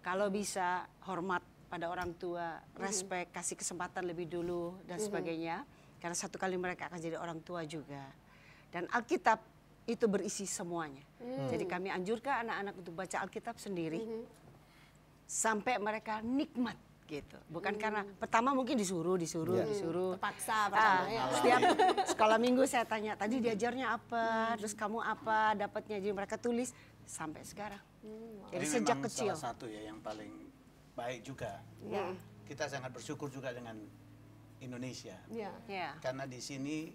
Kalau bisa hormat pada orang tua, respect, kasih kesempatan lebih dulu dan sebagainya. Karena satu kali mereka akan jadi orang tua juga. Dan Alkitab itu berisi semuanya. Jadi kami anjurkan anak-anak untuk baca Alkitab sendiri. Sampai mereka nikmat gitu. Bukan karena pertama mungkin disuruh. Terpaksa pertama ya. Setiap sekolah minggu saya tanya, tadi diajarnya apa, terus kamu apa dapatnya. Jadi mereka tulis sampai sekarang. Jadi sejak memang kecil. salah satu ya yang paling baik juga. Ya. Kita sangat bersyukur juga dengan Indonesia. Ya. Ya. Karena di sini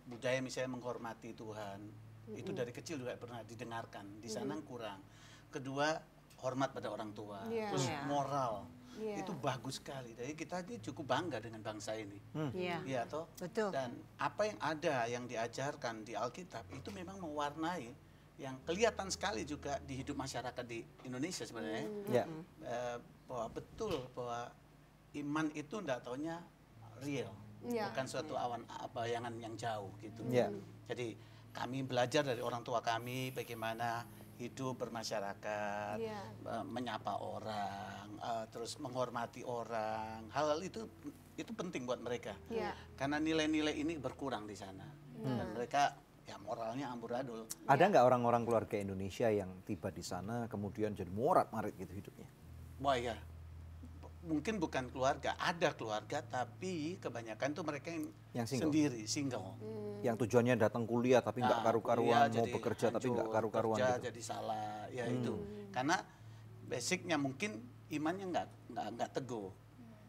budaya misalnya menghormati Tuhan itu dari kecil juga pernah didengarkan. Di sana kurang. Kedua, hormat pada orang tua. Terus moral. Itu bagus sekali. Jadi kita ini cukup bangga dengan bangsa ini. Iya. Iya toh? Betul. Dan apa yang ada yang diajarkan di Alkitab itu memang mewarnai yang kelihatan sekali juga di hidup masyarakat di Indonesia sebenarnya. Ya. Bahwa betul bahwa iman itu enggak taunya real. Bukan suatu bayangan yang jauh gitu. Jadi kami belajar dari orang tua kami bagaimana hidup bermasyarakat, menyapa orang, terus menghormati orang. Hal-hal itu penting buat mereka. Karena nilai-nilai ini berkurang di sana. Dan mereka ya moralnya amburadul. Ada nggak orang-orang keluarga Indonesia yang tiba di sana kemudian jadi morat-marit gitu hidupnya? Wah ya, mungkin bukan keluarga, ada keluarga tapi kebanyakan tuh mereka Yang single. sendiri, single. Yang tujuannya datang kuliah tapi nggak Nah, karu-karuan, iya, mau jadi bekerja tapi nggak hancur, karu-karuan kerja gitu. jadi salah, ya itu. Karena basicnya mungkin imannya nggak teguh.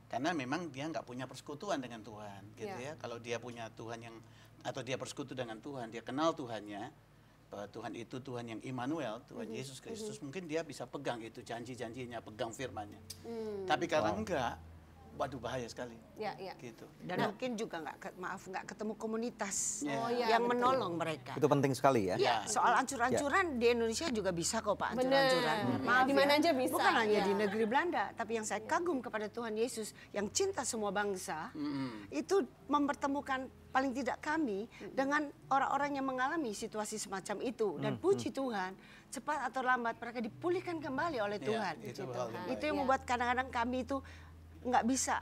Karena memang dia nggak punya persekutuan dengan Tuhan, gitu ya. Kalau dia punya Tuhan yang atau dia persekutu dengan Tuhan, dia kenal Tuhannya, bahwa Tuhan itu Tuhan yang Immanuel, Tuhan Yesus Kristus, mungkin dia bisa pegang itu janji-janjinya, pegang firman-Nya. Tapi karena enggak, waduh bahaya sekali. Ya, ya. Gitu. Dan mungkin juga nggak ketemu komunitas Oh, iya, yang betul. menolong mereka. Itu penting sekali ya. Ya, soal ancur-ancuran di Indonesia juga bisa kok Pak Bener. ancur-ancuran. Ya, di mana aja bisa. Bukan hanya Ya. di negeri Belanda, tapi yang saya kagum kepada Tuhan Yesus yang cinta semua bangsa, itu mempertemukan paling tidak kami dengan orang-orang yang mengalami situasi semacam itu. Dan puji Tuhan, cepat atau lambat mereka dipulihkan kembali oleh Ya, Tuhan. itu hal yang Itu baik. yang membuat kadang-kadang kami itu nggak bisa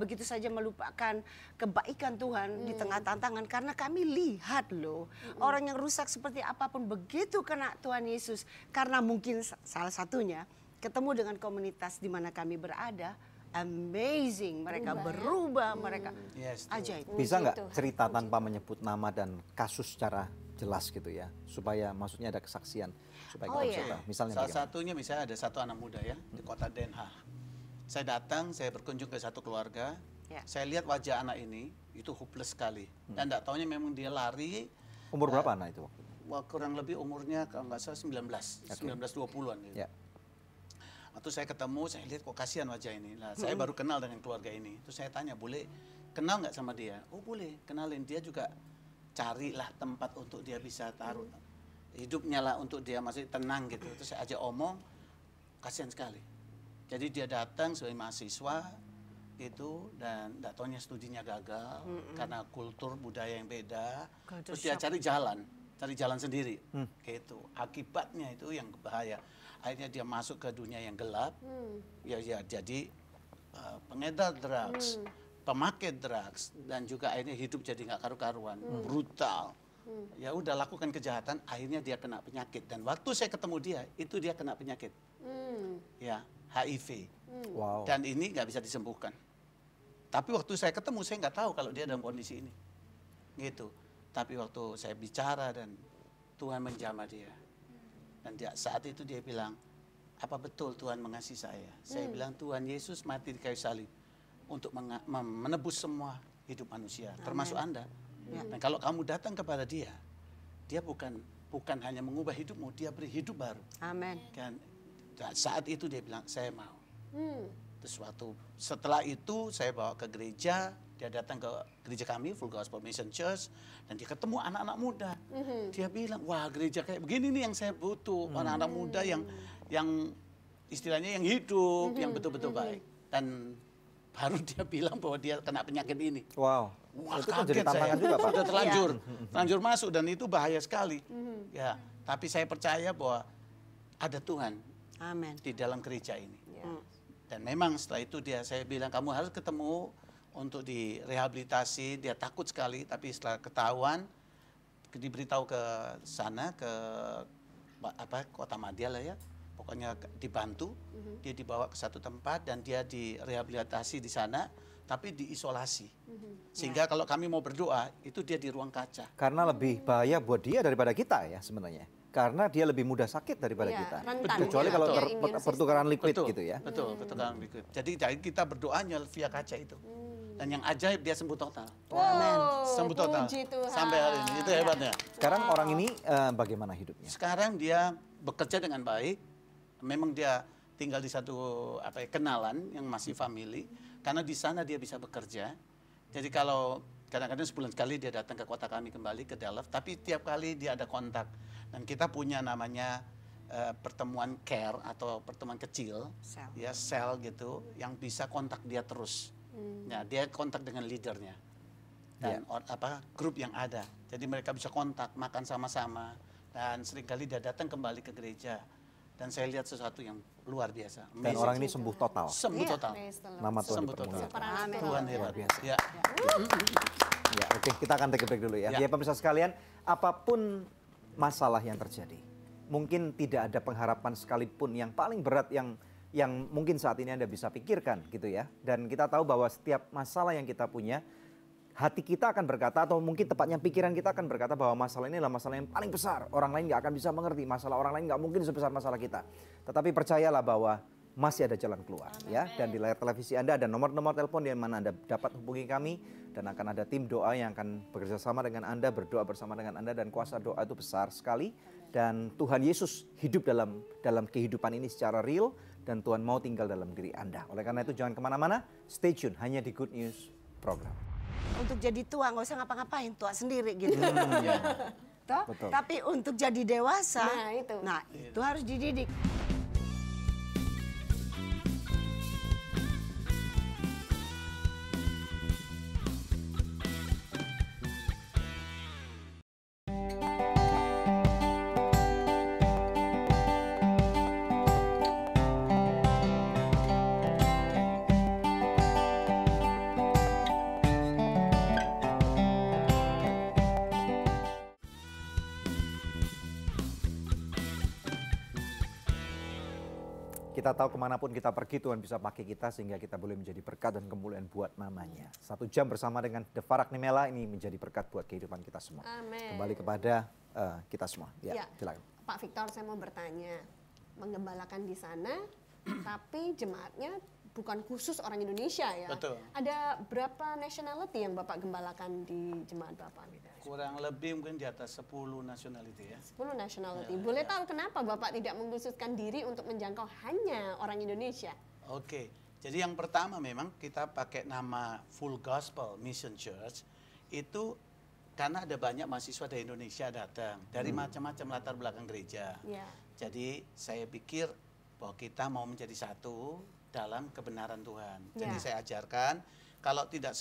begitu saja melupakan kebaikan Tuhan di tengah tantangan, karena kami lihat loh orang yang rusak seperti apapun begitu kena Tuhan Yesus, karena mungkin salah satunya ketemu dengan komunitas di mana kami berada, amazing, mereka berubah, mereka Yes, ajaib. Bisa nggak Tuhan, cerita tanpa menyebut nama dan kasus secara jelas gitu ya, supaya maksudnya ada kesaksian supaya kita bisa tahu. Misalnya Salah bagaimana? satunya misalnya ada satu anak muda ya di kota Den Haag. Saya datang, saya berkunjung ke satu keluarga. Ya. Saya lihat wajah anak ini itu hopeless sekali. Dan tidak taunya memang dia lari. Umur berapa anak itu waktu itu? Wah, kurang lebih umurnya kalau nggak salah 19-20-an gitu. Ya. Waktu saya ketemu, saya lihat kok kasihan wajah ini. Nah, saya baru kenal dengan keluarga ini. Terus saya tanya, boleh kenal nggak sama dia? Oh boleh, kenalin. Dia juga carilah tempat untuk dia bisa taruh hidupnya lah, untuk dia masih tenang gitu. Terus saya ajak omong, kasihan sekali. Jadi dia datang sebagai mahasiswa gitu, dan nggak taunya studinya gagal karena kultur budaya yang beda. Terus dia cari jalan sendiri gitu. Akibatnya itu yang bahaya. Akhirnya dia masuk ke dunia yang gelap. Ya jadi pengedar drugs, pemakai drugs, dan juga akhirnya hidup jadi nggak karu-karuan, brutal. Ya udah lakukan kejahatan, akhirnya dia kena penyakit. Dan waktu saya ketemu dia, itu dia kena penyakit. Ya, HIV. Wow. Dan ini nggak bisa disembuhkan. Tapi waktu saya ketemu, saya nggak tahu kalau dia dalam kondisi ini. Gitu. Tapi waktu saya bicara dan Tuhan menjamah dia. Dan saat itu dia bilang, apa betul Tuhan mengasihi saya? Saya bilang, Tuhan Yesus mati di kayu salib untuk menebus semua hidup manusia, termasuk Anda. Dan kalau kamu datang kepada dia, dia bukan hanya mengubah hidupmu, dia beri hidup baru. Amin. Kan saat itu dia bilang, saya mau. Terus setelah itu saya bawa ke gereja, dia datang ke gereja kami, Full Gospel Mission Church, dan dia ketemu anak-anak muda. Dia bilang, wah gereja kayak begini nih yang saya butuh, anak-anak muda yang istilahnya yang hidup, yang betul-betul baik. Dan baru dia bilang bahwa dia kena penyakit ini. Wow. Wah, Itu kan kaget jadi tantangan saya. juga Pak. Sudah terlanjur masuk, dan itu bahaya sekali. Ya, tapi saya percaya bahwa ada Tuhan Amin. di dalam gereja ini. Dan memang setelah itu saya bilang, kamu harus ketemu untuk direhabilitasi. Dia takut sekali, tapi setelah ketahuan, diberitahu ke sana, ke Kota Madya lah ya, pokoknya dibantu. Dia dibawa ke satu tempat dan dia direhabilitasi di sana, tapi diisolasi. Sehingga kalau kami mau berdoa, itu dia di ruang kaca. Karena lebih bahaya buat dia daripada kita ya sebenarnya. Karena dia lebih mudah sakit daripada Iya, kita. rentan Kecuali ya, kalau ya, immune system. pertukaran liquid Betul, gitu ya. Betul, pertukaran liquid. Jadi kita berdoanya via kaca itu. Dan yang ajaib dia sembuh total. Wow, Sembuh total. puji Tuhan. Sampai hari ini, itu hebatnya. Sekarang orang ini bagaimana hidupnya? Sekarang dia bekerja dengan baik. Memang dia tinggal di satu kenalan yang masih family. Karena di sana dia bisa bekerja. Jadi kalau kadang-kadang sebulan sekali dia datang ke kota kami kembali, ke Delft. Tapi tiap kali dia ada kontak. Dan kita punya namanya pertemuan care atau pertemuan kecil, ya sel gitu, yang bisa kontak dia terus. Ya, dia kontak dengan leadernya dan grup yang ada. Jadi mereka bisa kontak, makan sama-sama, dan seringkali dia datang kembali ke gereja. Dan saya lihat sesuatu yang luar biasa. Dan Amazing. orang ini sembuh total. Sembuh total. Praise the Lord. Nama Tuhan Sembuh total. dipermuliakan. Supernatural. Tuhan hebat. biasa. Ya. Ya, oke, kita akan take a break dulu ya. Ya, pemirsa sekalian, apapun masalah yang terjadi, mungkin tidak ada pengharapan sekalipun yang paling berat yang mungkin saat ini Anda bisa pikirkan gitu ya. Dan kita tahu bahwa setiap masalah yang kita punya, hati kita akan berkata, atau mungkin tepatnya pikiran kita akan berkata bahwa masalah ini adalah masalah yang paling besar. Orang lain nggak akan bisa mengerti, masalah orang lain nggak mungkin sebesar masalah kita. Tetapi percayalah bahwa masih ada jalan keluar ya. Dan di layar televisi Anda ada nomor-nomor telepon di mana Anda dapat hubungi kami. Dan akan ada tim doa yang akan bekerja sama dengan Anda, berdoa bersama dengan Anda. Dan kuasa doa itu besar sekali. Dan Tuhan Yesus hidup dalam kehidupan ini secara real. Dan Tuhan mau tinggal dalam diri Anda. Oleh karena itu jangan kemana-mana, stay tune hanya di Good News Program. Untuk jadi tua nggak usah ngapa-ngapain, tua sendiri gitu. Toh? Betul. Tapi untuk jadi dewasa, Nah, itu harus dididik. Kita tahu kemanapun kita pergi, Tuhan bisa pakai kita sehingga kita boleh menjadi berkat dan kemuliaan buat namanya. 1 jam bersama dengan The Farak Nimela ini menjadi berkat buat kehidupan kita semua. Amin. Kembali kepada kita semua. Ya, silakan. Pak Victor, saya mau bertanya, menggembalakan di sana, tapi jemaatnya bukan khusus orang Indonesia ya? Betul. Ada berapa nationality yang Bapak gembalakan di jemaat Bapak? Kurang lebih mungkin di atas 10 nationality ya. 10 nationality. Boleh tahu kenapa Bapak tidak mengkhususkan diri untuk menjangkau hanya orang Indonesia? Oke, jadi yang pertama memang kita pakai nama Full Gospel Mission Church itu karena ada banyak mahasiswa dari Indonesia datang dari macam-macam latar belakang gereja. Ya. Jadi saya pikir bahwa kita mau menjadi satu dalam kebenaran Tuhan. Jadi saya ajarkan kalau tidak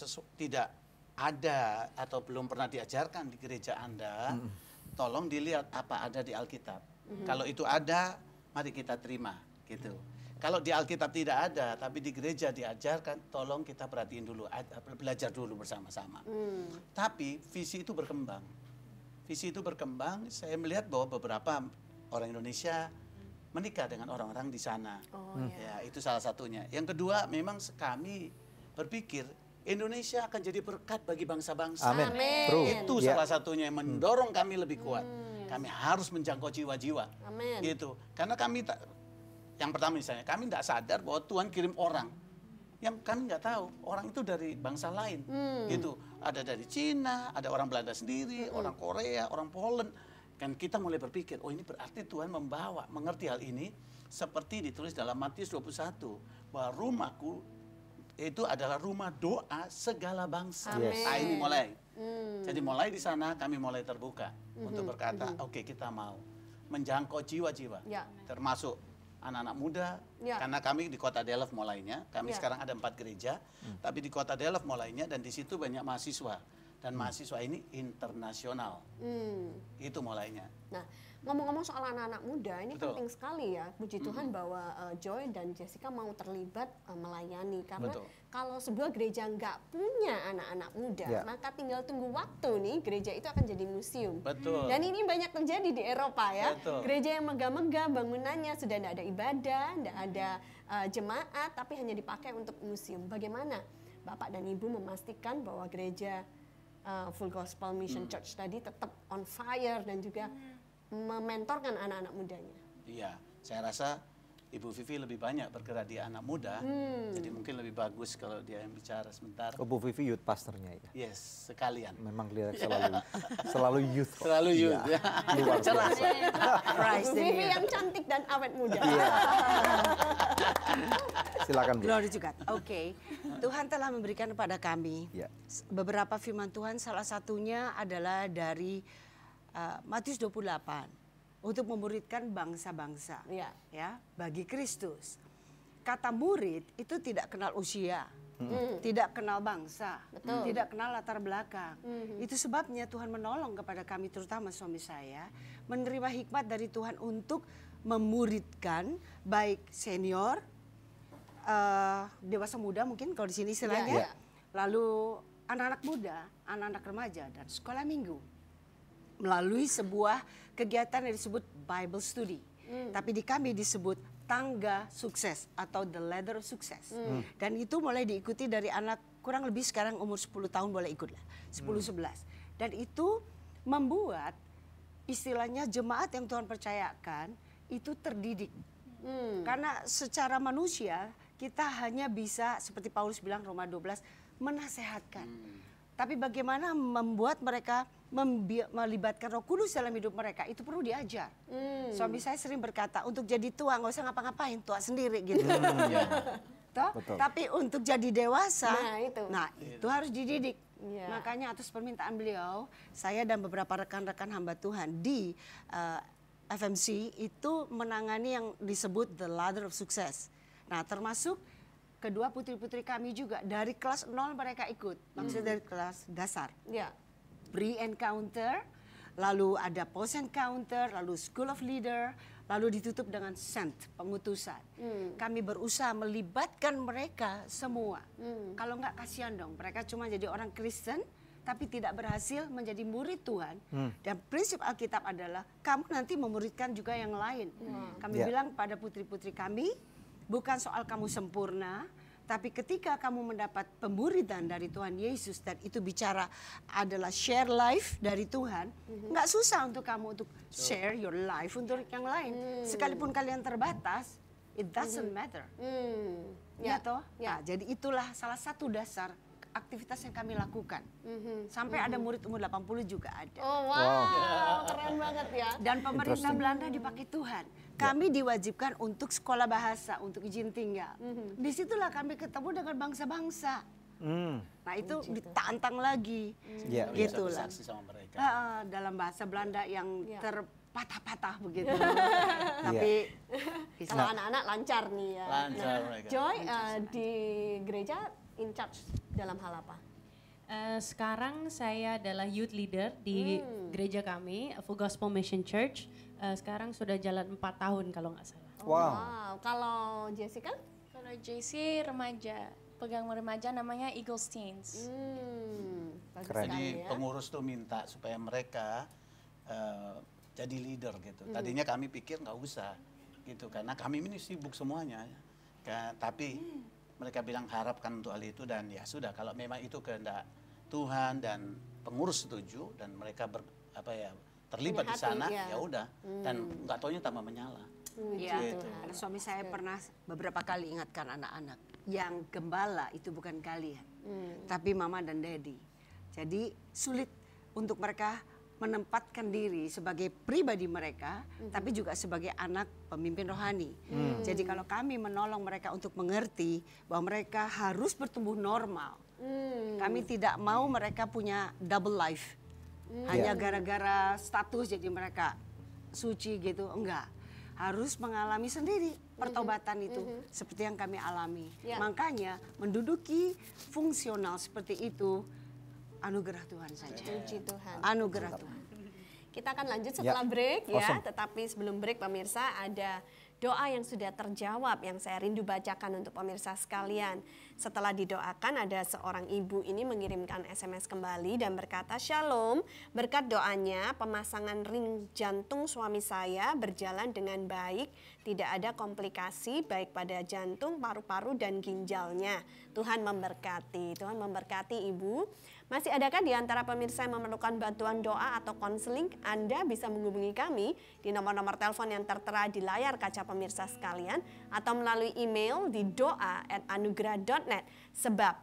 ada atau belum pernah diajarkan di gereja Anda, tolong dilihat apa ada di Alkitab. Kalau itu ada, mari kita terima gitu. Kalau di Alkitab tidak ada, tapi di gereja diajarkan, tolong kita perhatiin dulu, belajar dulu bersama-sama. Tapi visi itu berkembang. Visi itu berkembang, saya melihat bahwa beberapa orang Indonesia menikah dengan orang-orang di sana. Ya, itu salah satunya. Yang kedua, memang kami berpikir Indonesia akan jadi berkat bagi bangsa-bangsa. Amin. Itu salah satunya yang mendorong kami lebih kuat. Kami harus menjangkau jiwa-jiwa. Amin. Gitu. Karena kami yang pertama misalnya, kami tidak sadar bahwa Tuhan kirim orang yang kami nggak tahu orang itu dari bangsa lain. Gitu. Ada dari Cina, ada orang Belanda sendiri, orang Korea, orang Poland. Kan kita mulai berpikir, oh ini berarti Tuhan mengerti hal ini seperti ditulis dalam Matius 21 bahwa rumahku itu adalah rumah doa segala bangsa. Nah, ini mulai. Jadi mulai di sana kami mulai terbuka untuk berkata, oke, kita mau menjangkau jiwa-jiwa, termasuk anak-anak muda. Karena kami di Kota Delft mulainya, kami sekarang ada 4 gereja, tapi di Kota Delft mulainya dan di situ banyak mahasiswa. Dan mahasiswa ini internasional. Itu mulainya. Nah, ngomong-ngomong soal anak-anak muda, ini Betul. penting sekali ya. Puji Tuhan bahwa Joy dan Jessica mau terlibat melayani. Karena Betul. kalau sebuah gereja nggak punya anak-anak muda, maka tinggal tunggu waktu nih, gereja itu akan jadi museum. Betul. Dan ini banyak terjadi di Eropa ya. Betul. Gereja yang megah-megah bangunannya, sudah tidak ada ibadah, tidak ada jemaat, tapi hanya dipakai untuk museum. Bagaimana Bapak dan Ibu memastikan bahwa gereja Full Gospel Mission Church tadi tetap on fire dan juga mementorkan anak-anak mudanya? Iya, saya rasa Ibu Vivi lebih banyak bergerak di anak muda, jadi mungkin lebih bagus kalau dia yang bicara sebentar. Bu Vivi youth pastornya ya. Yes, sekalian. Memang kelihatan selalu youth. Kok. Selalu youth. Iya. Luar biasa. Bu Vivi yang cantik dan awet muda. Silakan Bu. Glory to God. Oke, Tuhan telah memberikan kepada kami beberapa firman Tuhan. Salah satunya adalah dari Matius 28 untuk memuridkan bangsa-bangsa, ya, bagi Kristus. Kata murid itu tidak kenal usia, tidak kenal bangsa, tidak kenal latar belakang. Itu sebabnya Tuhan menolong kepada kami, terutama suami saya, menerima hikmat dari Tuhan untuk memuridkan baik senior, dewasa muda mungkin kalau di sini istilahnya, lalu anak-anak muda, anak-anak remaja, dan sekolah minggu melalui sebuah kegiatan yang disebut Bible Study. Tapi di kami disebut tangga sukses atau the ladder of success. Dan itu mulai diikuti dari anak kurang lebih sekarang umur 10 tahun boleh ikut lah, 10-11. Dan itu membuat istilahnya jemaat yang Tuhan percayakan itu terdidik. Karena secara manusia kita hanya bisa seperti Paulus bilang Roma 12 menasehatkan. Tapi bagaimana membuat mereka melibatkan Roh Kudus dalam hidup mereka itu perlu diajar. Suami saya sering berkata untuk jadi tua nggak usah ngapa-ngapain, tua sendiri gitu. Toh? Tapi untuk jadi dewasa, itu harus dididik. Makanya atas permintaan beliau, saya dan beberapa rekan-rekan hamba Tuhan di FMC itu menangani yang disebut the ladder of success. Nah, termasuk kedua putri-putri kami juga dari kelas 0 mereka ikut, maksudnya dari kelas dasar. Pre-encounter, lalu ada post-encounter, lalu school of leader, lalu ditutup dengan sent, pengutusan. Kami berusaha melibatkan mereka semua. Kalau nggak kasihan dong, mereka cuma jadi orang Kristen, tapi tidak berhasil menjadi murid Tuhan. Dan prinsip Alkitab adalah kamu nanti memuridkan juga yang lain. Kami bilang pada putri-putri kami, bukan soal kamu sempurna, tapi ketika kamu mendapat pemuridan dari Tuhan Yesus dan itu bicara adalah share life dari Tuhan, nggak susah untuk kamu untuk share your life untuk yang lain. Sekalipun kalian terbatas, it doesn't matter. Ya toh? Nah, jadi itulah salah satu dasar aktivitas yang kami lakukan. Sampai ada murid umur 80 juga ada. Oh wow, keren banget ya. Dan pemerintah Belanda dipakai Tuhan. Kami diwajibkan untuk sekolah bahasa, untuk izin tinggal. Disitulah kami ketemu dengan bangsa-bangsa. Nah itu ditantang lagi. Gitulah. Dalam bahasa Belanda yang terpatah-patah begitu. Tapi kalau anak-anak lancar nih ya. Lancar mereka. Joy di gereja in charge dalam hal apa? Sekarang saya adalah youth leader di gereja kami, Full Gospel Mission Church. Sekarang sudah jalan 4 tahun kalau nggak salah. Wow. Kalau Jessica? Kalau JC remaja, pegang remaja namanya Eagles Teens. Jadi pengurus tuh minta supaya mereka jadi leader gitu. Tadinya kami pikir nggak usah gitu karena kami ini sibuk semuanya. Tapi mereka bilang harapkan untuk hal itu dan ya sudah kalau memang itu kehendak Tuhan dan pengurus setuju dan mereka terlibat di sana ya udah dan nggak taunya tambah menyala. Gitu. Suami saya pernah beberapa kali ingatkan anak-anak yang gembala itu bukan kalian, tapi mama dan daddy. Jadi sulit untuk mereka menempatkan diri sebagai pribadi mereka, tapi juga sebagai anak pemimpin rohani. Jadi kalau kami menolong mereka untuk mengerti bahwa mereka harus bertumbuh normal, kami tidak mau mereka punya double life. Hanya gara-gara status jadi mereka suci gitu, enggak. Harus mengalami sendiri pertobatan itu seperti yang kami alami. Makanya menduduki fungsional seperti itu anugerah Tuhan saja. Puji Tuhan. Anugerah Tuhan. Kita akan lanjut setelah break ya, tetapi sebelum break pemirsa ada doa yang sudah terjawab yang saya rindu bacakan untuk pemirsa sekalian. Setelah didoakan ada seorang ibu ini mengirimkan SMS kembali dan berkata, "Shalom, berkat doanya pemasangan ring jantung suami saya berjalan dengan baik, tidak ada komplikasi baik pada jantung, paru-paru dan ginjalnya. Tuhan memberkati." Tuhan memberkati ibu. Masih adakah di antara pemirsa yang memerlukan bantuan doa atau konseling? Anda bisa menghubungi kami di nomor-nomor telepon yang tertera di layar kaca pemirsa sekalian atau melalui email di doa@anugerah.net sebab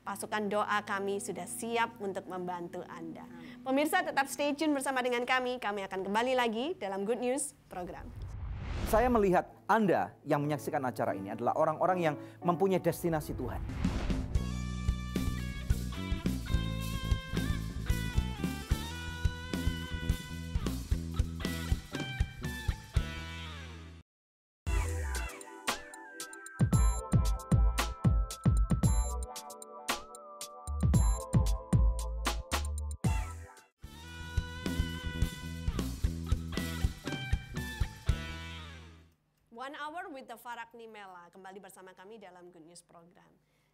pasukan doa kami sudah siap untuk membantu Anda. Pemirsa tetap stay tune bersama dengan kami akan kembali lagi dalam Good News program. Saya melihat Anda yang menyaksikan acara ini adalah orang-orang yang mempunyai destinasi Tuhan. One Hour with the Farak Nimela kembali bersama kami dalam Good News program.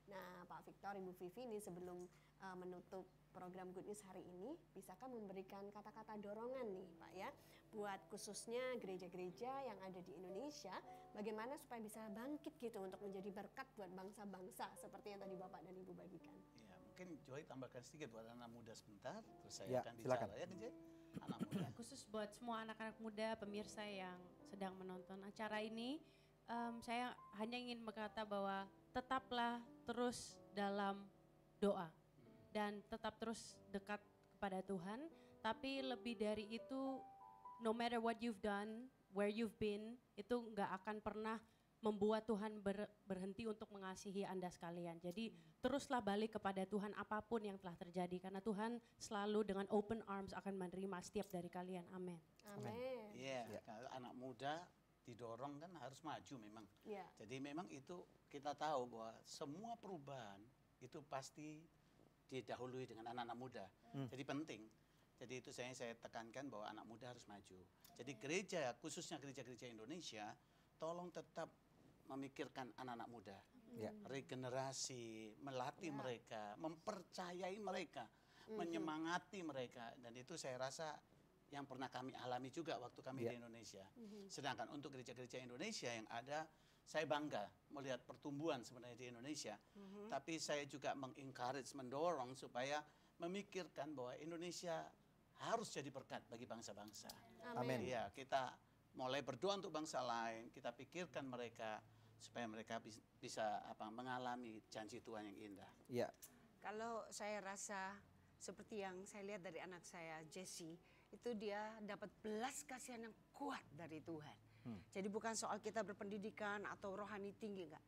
Nah, Pak Victor, Ibu Vivi ini sebelum menutup program Good News hari ini, bisakah memberikan kata-kata dorongan nih Pak ya, buat khususnya gereja-gereja yang ada di Indonesia, bagaimana supaya bisa bangkit gitu untuk menjadi berkat buat bangsa-bangsa seperti yang tadi Bapak dan Ibu bagikan. Ya, mungkin Joy tambahkan sedikit buat anak muda sebentar, terus saya akan silakan. bicara. Ya kan Joy? Anak muda. Khusus buat semua anak-anak muda, pemirsa yang sedang menonton acara ini, saya hanya ingin berkata bahwa tetaplah terus dalam doa. Dan tetap terus dekat kepada Tuhan, tapi lebih dari itu, no matter what you've done, where you've been, itu nggak akan pernah membuat Tuhan berhenti untuk mengasihi Anda sekalian. Jadi teruslah balik kepada Tuhan apapun yang telah terjadi, karena Tuhan selalu dengan open arms akan menerima setiap dari kalian. Amin. Amin. Iya, kalau anak muda didorong kan harus maju memang. Yeah. Jadi memang itu kita tahu bahwa semua perubahan itu pasti didahului dengan anak-anak muda. Jadi penting. Jadi itu saya tekankan bahwa anak muda harus maju. Jadi gereja, khususnya gereja-gereja Indonesia, tolong tetap memikirkan anak-anak muda. Regenerasi, melatih mereka, mempercayai mereka, menyemangati mereka. Dan itu saya rasa yang pernah kami alami juga waktu kami di Indonesia. Sedangkan untuk gereja-gereja Indonesia yang ada, saya bangga melihat pertumbuhan sebenarnya di Indonesia. Tapi saya juga mengencourage, mendorong supaya memikirkan bahwa Indonesia harus jadi berkat bagi bangsa-bangsa. Amin. Ya, kita mulai berdoa untuk bangsa lain, kita pikirkan mereka supaya mereka bisa mengalami janji Tuhan yang indah. Iya. Kalau saya rasa seperti yang saya lihat dari anak saya, Jesse, itu dia dapat belas kasihan yang kuat dari Tuhan. Jadi bukan soal kita berpendidikan atau rohani tinggi, enggak.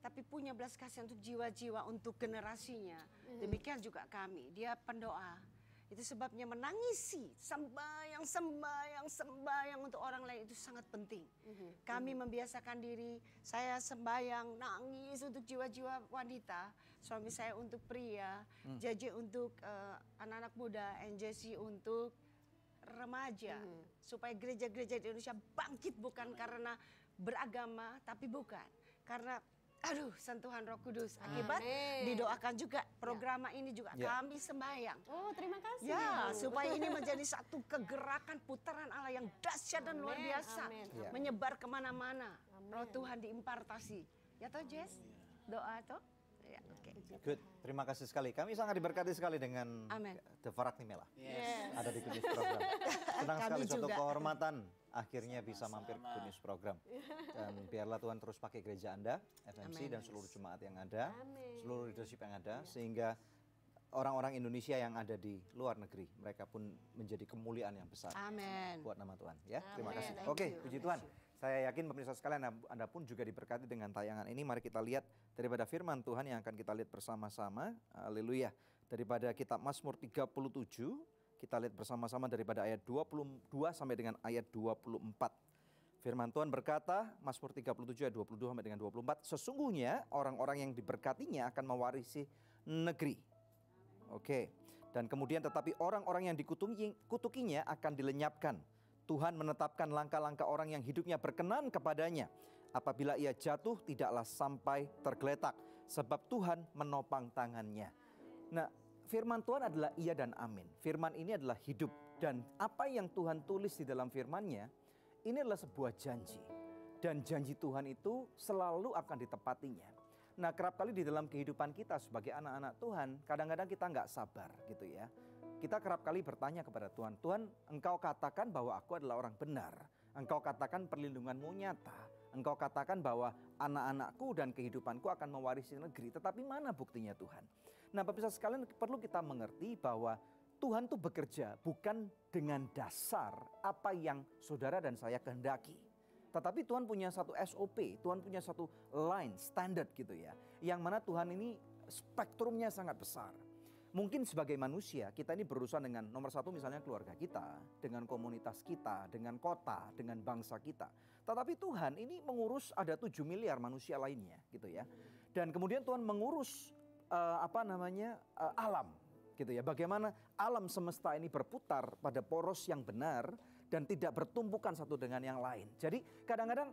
Tapi punya belas kasihan untuk jiwa-jiwa, untuk generasinya. Demikian juga kami, dia pendoa. Itu sebabnya menangisi, sembahyang untuk orang lain itu sangat penting. Kami membiasakan diri, saya sembahyang, nangis untuk jiwa-jiwa wanita, suami saya untuk pria, JJ untuk anak-anak muda, NJC untuk remaja, supaya gereja-gereja di Indonesia bangkit bukan karena beragama, tapi bukan karena sentuhan Roh Kudus. Akibat didoakan juga program ini juga kami sembahyang. Oh, terima kasih. Ya, supaya ini menjadi satu kegerakan putaran Allah yang dahsyat dan luar biasa, menyebar kemana-mana. Roh Tuhan diimpartasi. Ya toh Jess? Doa toh? Ya, Good, terima kasih sekali. Kami sangat diberkati sekali dengan The Farak Nimela. Ada di Good News Program. Senang sekali, suatu kehormatan akhirnya bisa mampir ke Good News Program. Dan biarlah Tuhan terus pakai gereja Anda, FMC, dan seluruh jemaat yang ada, seluruh leadership yang ada, sehingga orang-orang Indonesia yang ada di luar negeri, mereka pun menjadi kemuliaan yang besar buat nama Tuhan. Ya, terima kasih. Oke, puji Tuhan. Saya yakin pemirsa sekalian Anda pun juga diberkati dengan tayangan ini. Mari kita lihat daripada firman Tuhan yang akan kita lihat bersama-sama. Haleluya. Daripada kitab Mazmur 37, kita lihat bersama-sama daripada ayat 22 sampai dengan ayat 24. Firman Tuhan berkata, Mazmur 37 ayat 22 sampai dengan 24, sesungguhnya orang-orang yang diberkatinya akan mewarisi negeri. Oke. Dan kemudian tetapi orang-orang yang dikutukinya akan dilenyapkan. Tuhan menetapkan langkah-langkah orang yang hidupnya berkenan kepadanya. Apabila ia jatuh, tidaklah sampai tergeletak, sebab Tuhan menopang tangannya. Nah, firman Tuhan adalah iya dan amin. Firman ini adalah hidup. Dan apa yang Tuhan tulis di dalam firman-Nya, ini adalah sebuah janji. Dan janji Tuhan itu selalu akan ditepatinya. Nah, kerap kali di dalam kehidupan kita sebagai anak-anak Tuhan, kadang-kadang kita nggak sabar gitu ya. Kita kerap kali bertanya kepada Tuhan, Tuhan, Engkau katakan bahwa aku adalah orang benar. Engkau katakan perlindungan-Mu nyata. Engkau katakan bahwa anak-anakku dan kehidupanku akan mewarisi negeri. Tetapi mana buktinya Tuhan? Nah, pemirsa sekalian, perlu kita mengerti bahwa Tuhan tuh bekerja bukan dengan dasar apa yang saudara dan saya kehendaki. Tetapi Tuhan punya satu SOP, Tuhan punya satu line, standar gitu ya. Yang mana Tuhan ini spektrumnya sangat besar. Mungkin sebagai manusia kita ini berurusan dengan nomor satu misalnya keluarga kita, dengan komunitas kita, dengan kota, dengan bangsa kita. Tetapi Tuhan ini mengurus ada 7 miliar manusia lainnya gitu ya. Dan kemudian Tuhan mengurus alam gitu ya. Bagaimana alam semesta ini berputar pada poros yang benar dan tidak bertumpukan satu dengan yang lain. Jadi kadang-kadang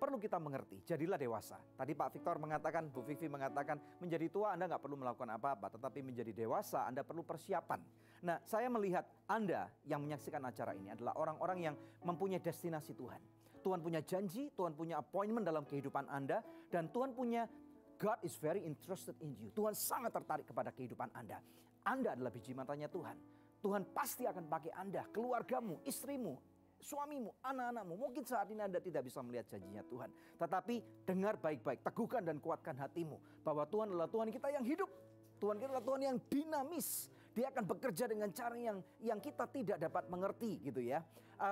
perlu kita mengerti, jadilah dewasa. Tadi Pak Victor mengatakan, Bu Vivi mengatakan, menjadi tua Anda nggak perlu melakukan apa-apa, tetapi menjadi dewasa Anda perlu persiapan. Nah, saya melihat Anda yang menyaksikan acara ini adalah orang-orang yang mempunyai destinasi Tuhan. Tuhan punya janji, Tuhan punya appointment dalam kehidupan Anda, dan Tuhan punya, God is very interested in you. Tuhan sangat tertarik kepada kehidupan Anda. Anda adalah biji matanya Tuhan. Tuhan pasti akan pakai Anda, keluargamu, istrimu, suamimu, anak-anakmu. Mungkin saat ini Anda tidak bisa melihat janjinya Tuhan. Tetapi dengar baik-baik, teguhkan dan kuatkan hatimu. Bahwa Tuhan adalah Tuhan kita yang hidup. Tuhan kita adalah Tuhan yang dinamis. Dia akan bekerja dengan cara yang kita tidak dapat mengerti gitu ya.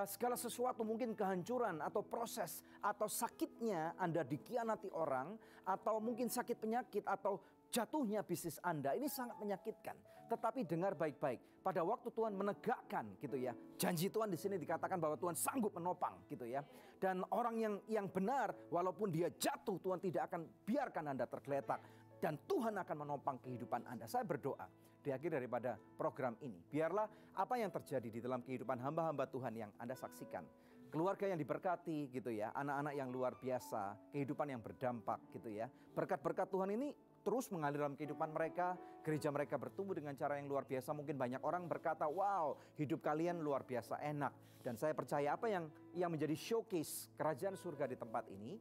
Segala sesuatu mungkin kehancuran atau proses atau sakitnya Anda dikhianati orang. Atau mungkin sakit penyakit atau jatuhnya bisnis Anda ini sangat menyakitkan. Tetapi dengar baik-baik. Pada waktu Tuhan menegakkan gitu ya. Janji Tuhan di sini dikatakan bahwa Tuhan sanggup menopang gitu ya. Dan orang yang benar walaupun dia jatuh, Tuhan tidak akan biarkan Anda tergeletak. Dan Tuhan akan menopang kehidupan Anda. Saya berdoa di akhir daripada program ini. Biarlah apa yang terjadi di dalam kehidupan hamba-hamba Tuhan yang Anda saksikan. Keluarga yang diberkati gitu ya. Anak-anak yang luar biasa. Kehidupan yang berdampak gitu ya. Berkat-berkat Tuhan ini terus mengalir dalam kehidupan mereka. Gereja mereka bertumbuh dengan cara yang luar biasa. Mungkin banyak orang berkata, wow, hidup kalian luar biasa enak. Dan saya percaya apa yang menjadi showcase kerajaan surga di tempat ini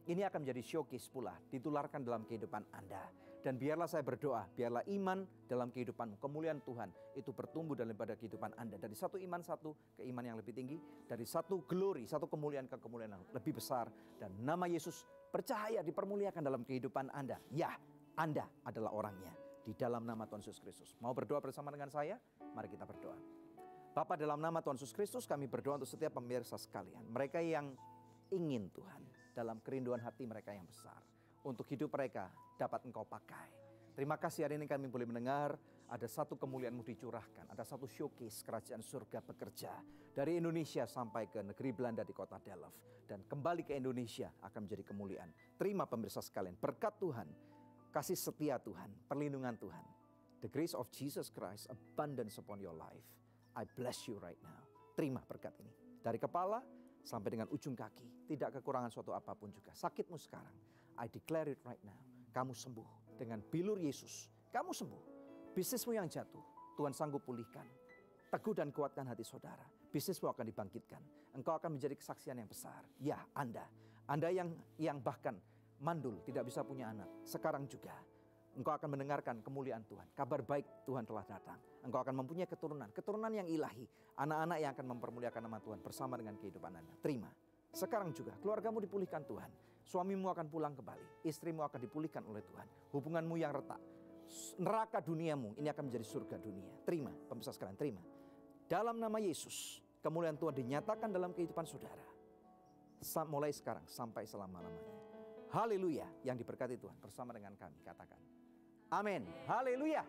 akan menjadi showcase pula, ditularkan dalam kehidupan Anda. Dan biarlah saya berdoa, biarlah iman dalam kehidupanmu, kemuliaan Tuhan itu bertumbuh daripada kehidupan Anda. Dari satu iman ke iman yang lebih tinggi, dari satu glory, satu kemuliaan ke kemuliaan yang lebih besar. Dan nama Yesus bercahaya dipermuliakan dalam kehidupan Anda. Ya, Anda adalah orangnya di dalam nama Tuhan Yesus Kristus. Mau berdoa bersama dengan saya? Mari kita berdoa. Bapa, dalam nama Tuhan Yesus Kristus kami berdoa untuk setiap pemirsa sekalian. Mereka yang ingin Tuhan dalam kerinduan hati mereka yang besar. Untuk hidup mereka dapat Engkau pakai. Terima kasih hari ini kami boleh mendengar ada satu kemuliaan-Mu dicurahkan. Ada satu showcase kerajaan surga bekerja. Dari Indonesia sampai ke negeri Belanda di kota Delft. Dan kembali ke Indonesia akan menjadi kemuliaan. Terima pemirsa sekalian, berkat Tuhan, kasih setia Tuhan, perlindungan Tuhan. The grace of Jesus Christ abundance upon your life. I bless you right now. Terima berkat ini. Dari kepala sampai dengan ujung kaki. Tidak kekurangan suatu apapun juga. Sakitmu sekarang, I declare it right now. Kamu sembuh dengan bilur Yesus. Kamu sembuh. Bisnismu yang jatuh, Tuhan sanggup pulihkan. Teguh dan kuatkan hati saudara. Bisnismu akan dibangkitkan. Engkau akan menjadi kesaksian yang besar. Ya, Anda yang bahkan mandul, tidak bisa punya anak. Sekarang juga engkau akan mendengarkan kemuliaan Tuhan. Kabar baik Tuhan telah datang. Engkau akan mempunyai keturunan yang ilahi. Anak-anak yang akan mempermuliakan nama Tuhan bersama dengan kehidupan Anda. Terima. Sekarang juga keluargamu dipulihkan Tuhan. Suamimu akan pulang kembali. Istrimu akan dipulihkan oleh Tuhan. Hubunganmu yang retak. Neraka duniamu ini akan menjadi surga dunia. Terima, pemirsa sekalian, terima. Dalam nama Yesus, kemuliaan Tuhan dinyatakan dalam kehidupan saudara. Mulai sekarang sampai selama-lamanya. Haleluya, yang diberkati Tuhan bersama dengan kami, katakan amin. Haleluya.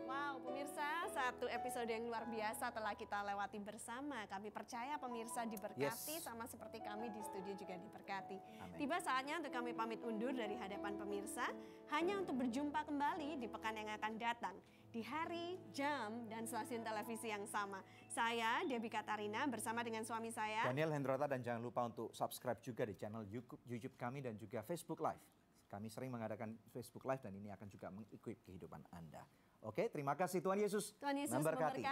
Wow, pemirsa, satu episode yang luar biasa telah kita lewati bersama. Kami percaya pemirsa diberkati, sama seperti kami di studio juga diberkati. Amen. Tiba saatnya untuk kami pamit undur dari hadapan pemirsa, hanya untuk berjumpa kembali di pekan yang akan datang, di hari, jam, dan stasiun televisi yang sama. Saya, Debbie Katarina, bersama dengan suami saya, Daniel Hendrota, dan jangan lupa untuk subscribe juga di channel YouTube kami dan juga Facebook Live. Kami sering mengadakan Facebook Live dan ini akan juga mengikuti kehidupan Anda. Oke, terima kasih Tuhan Yesus. Tuhan Yesus memberkati.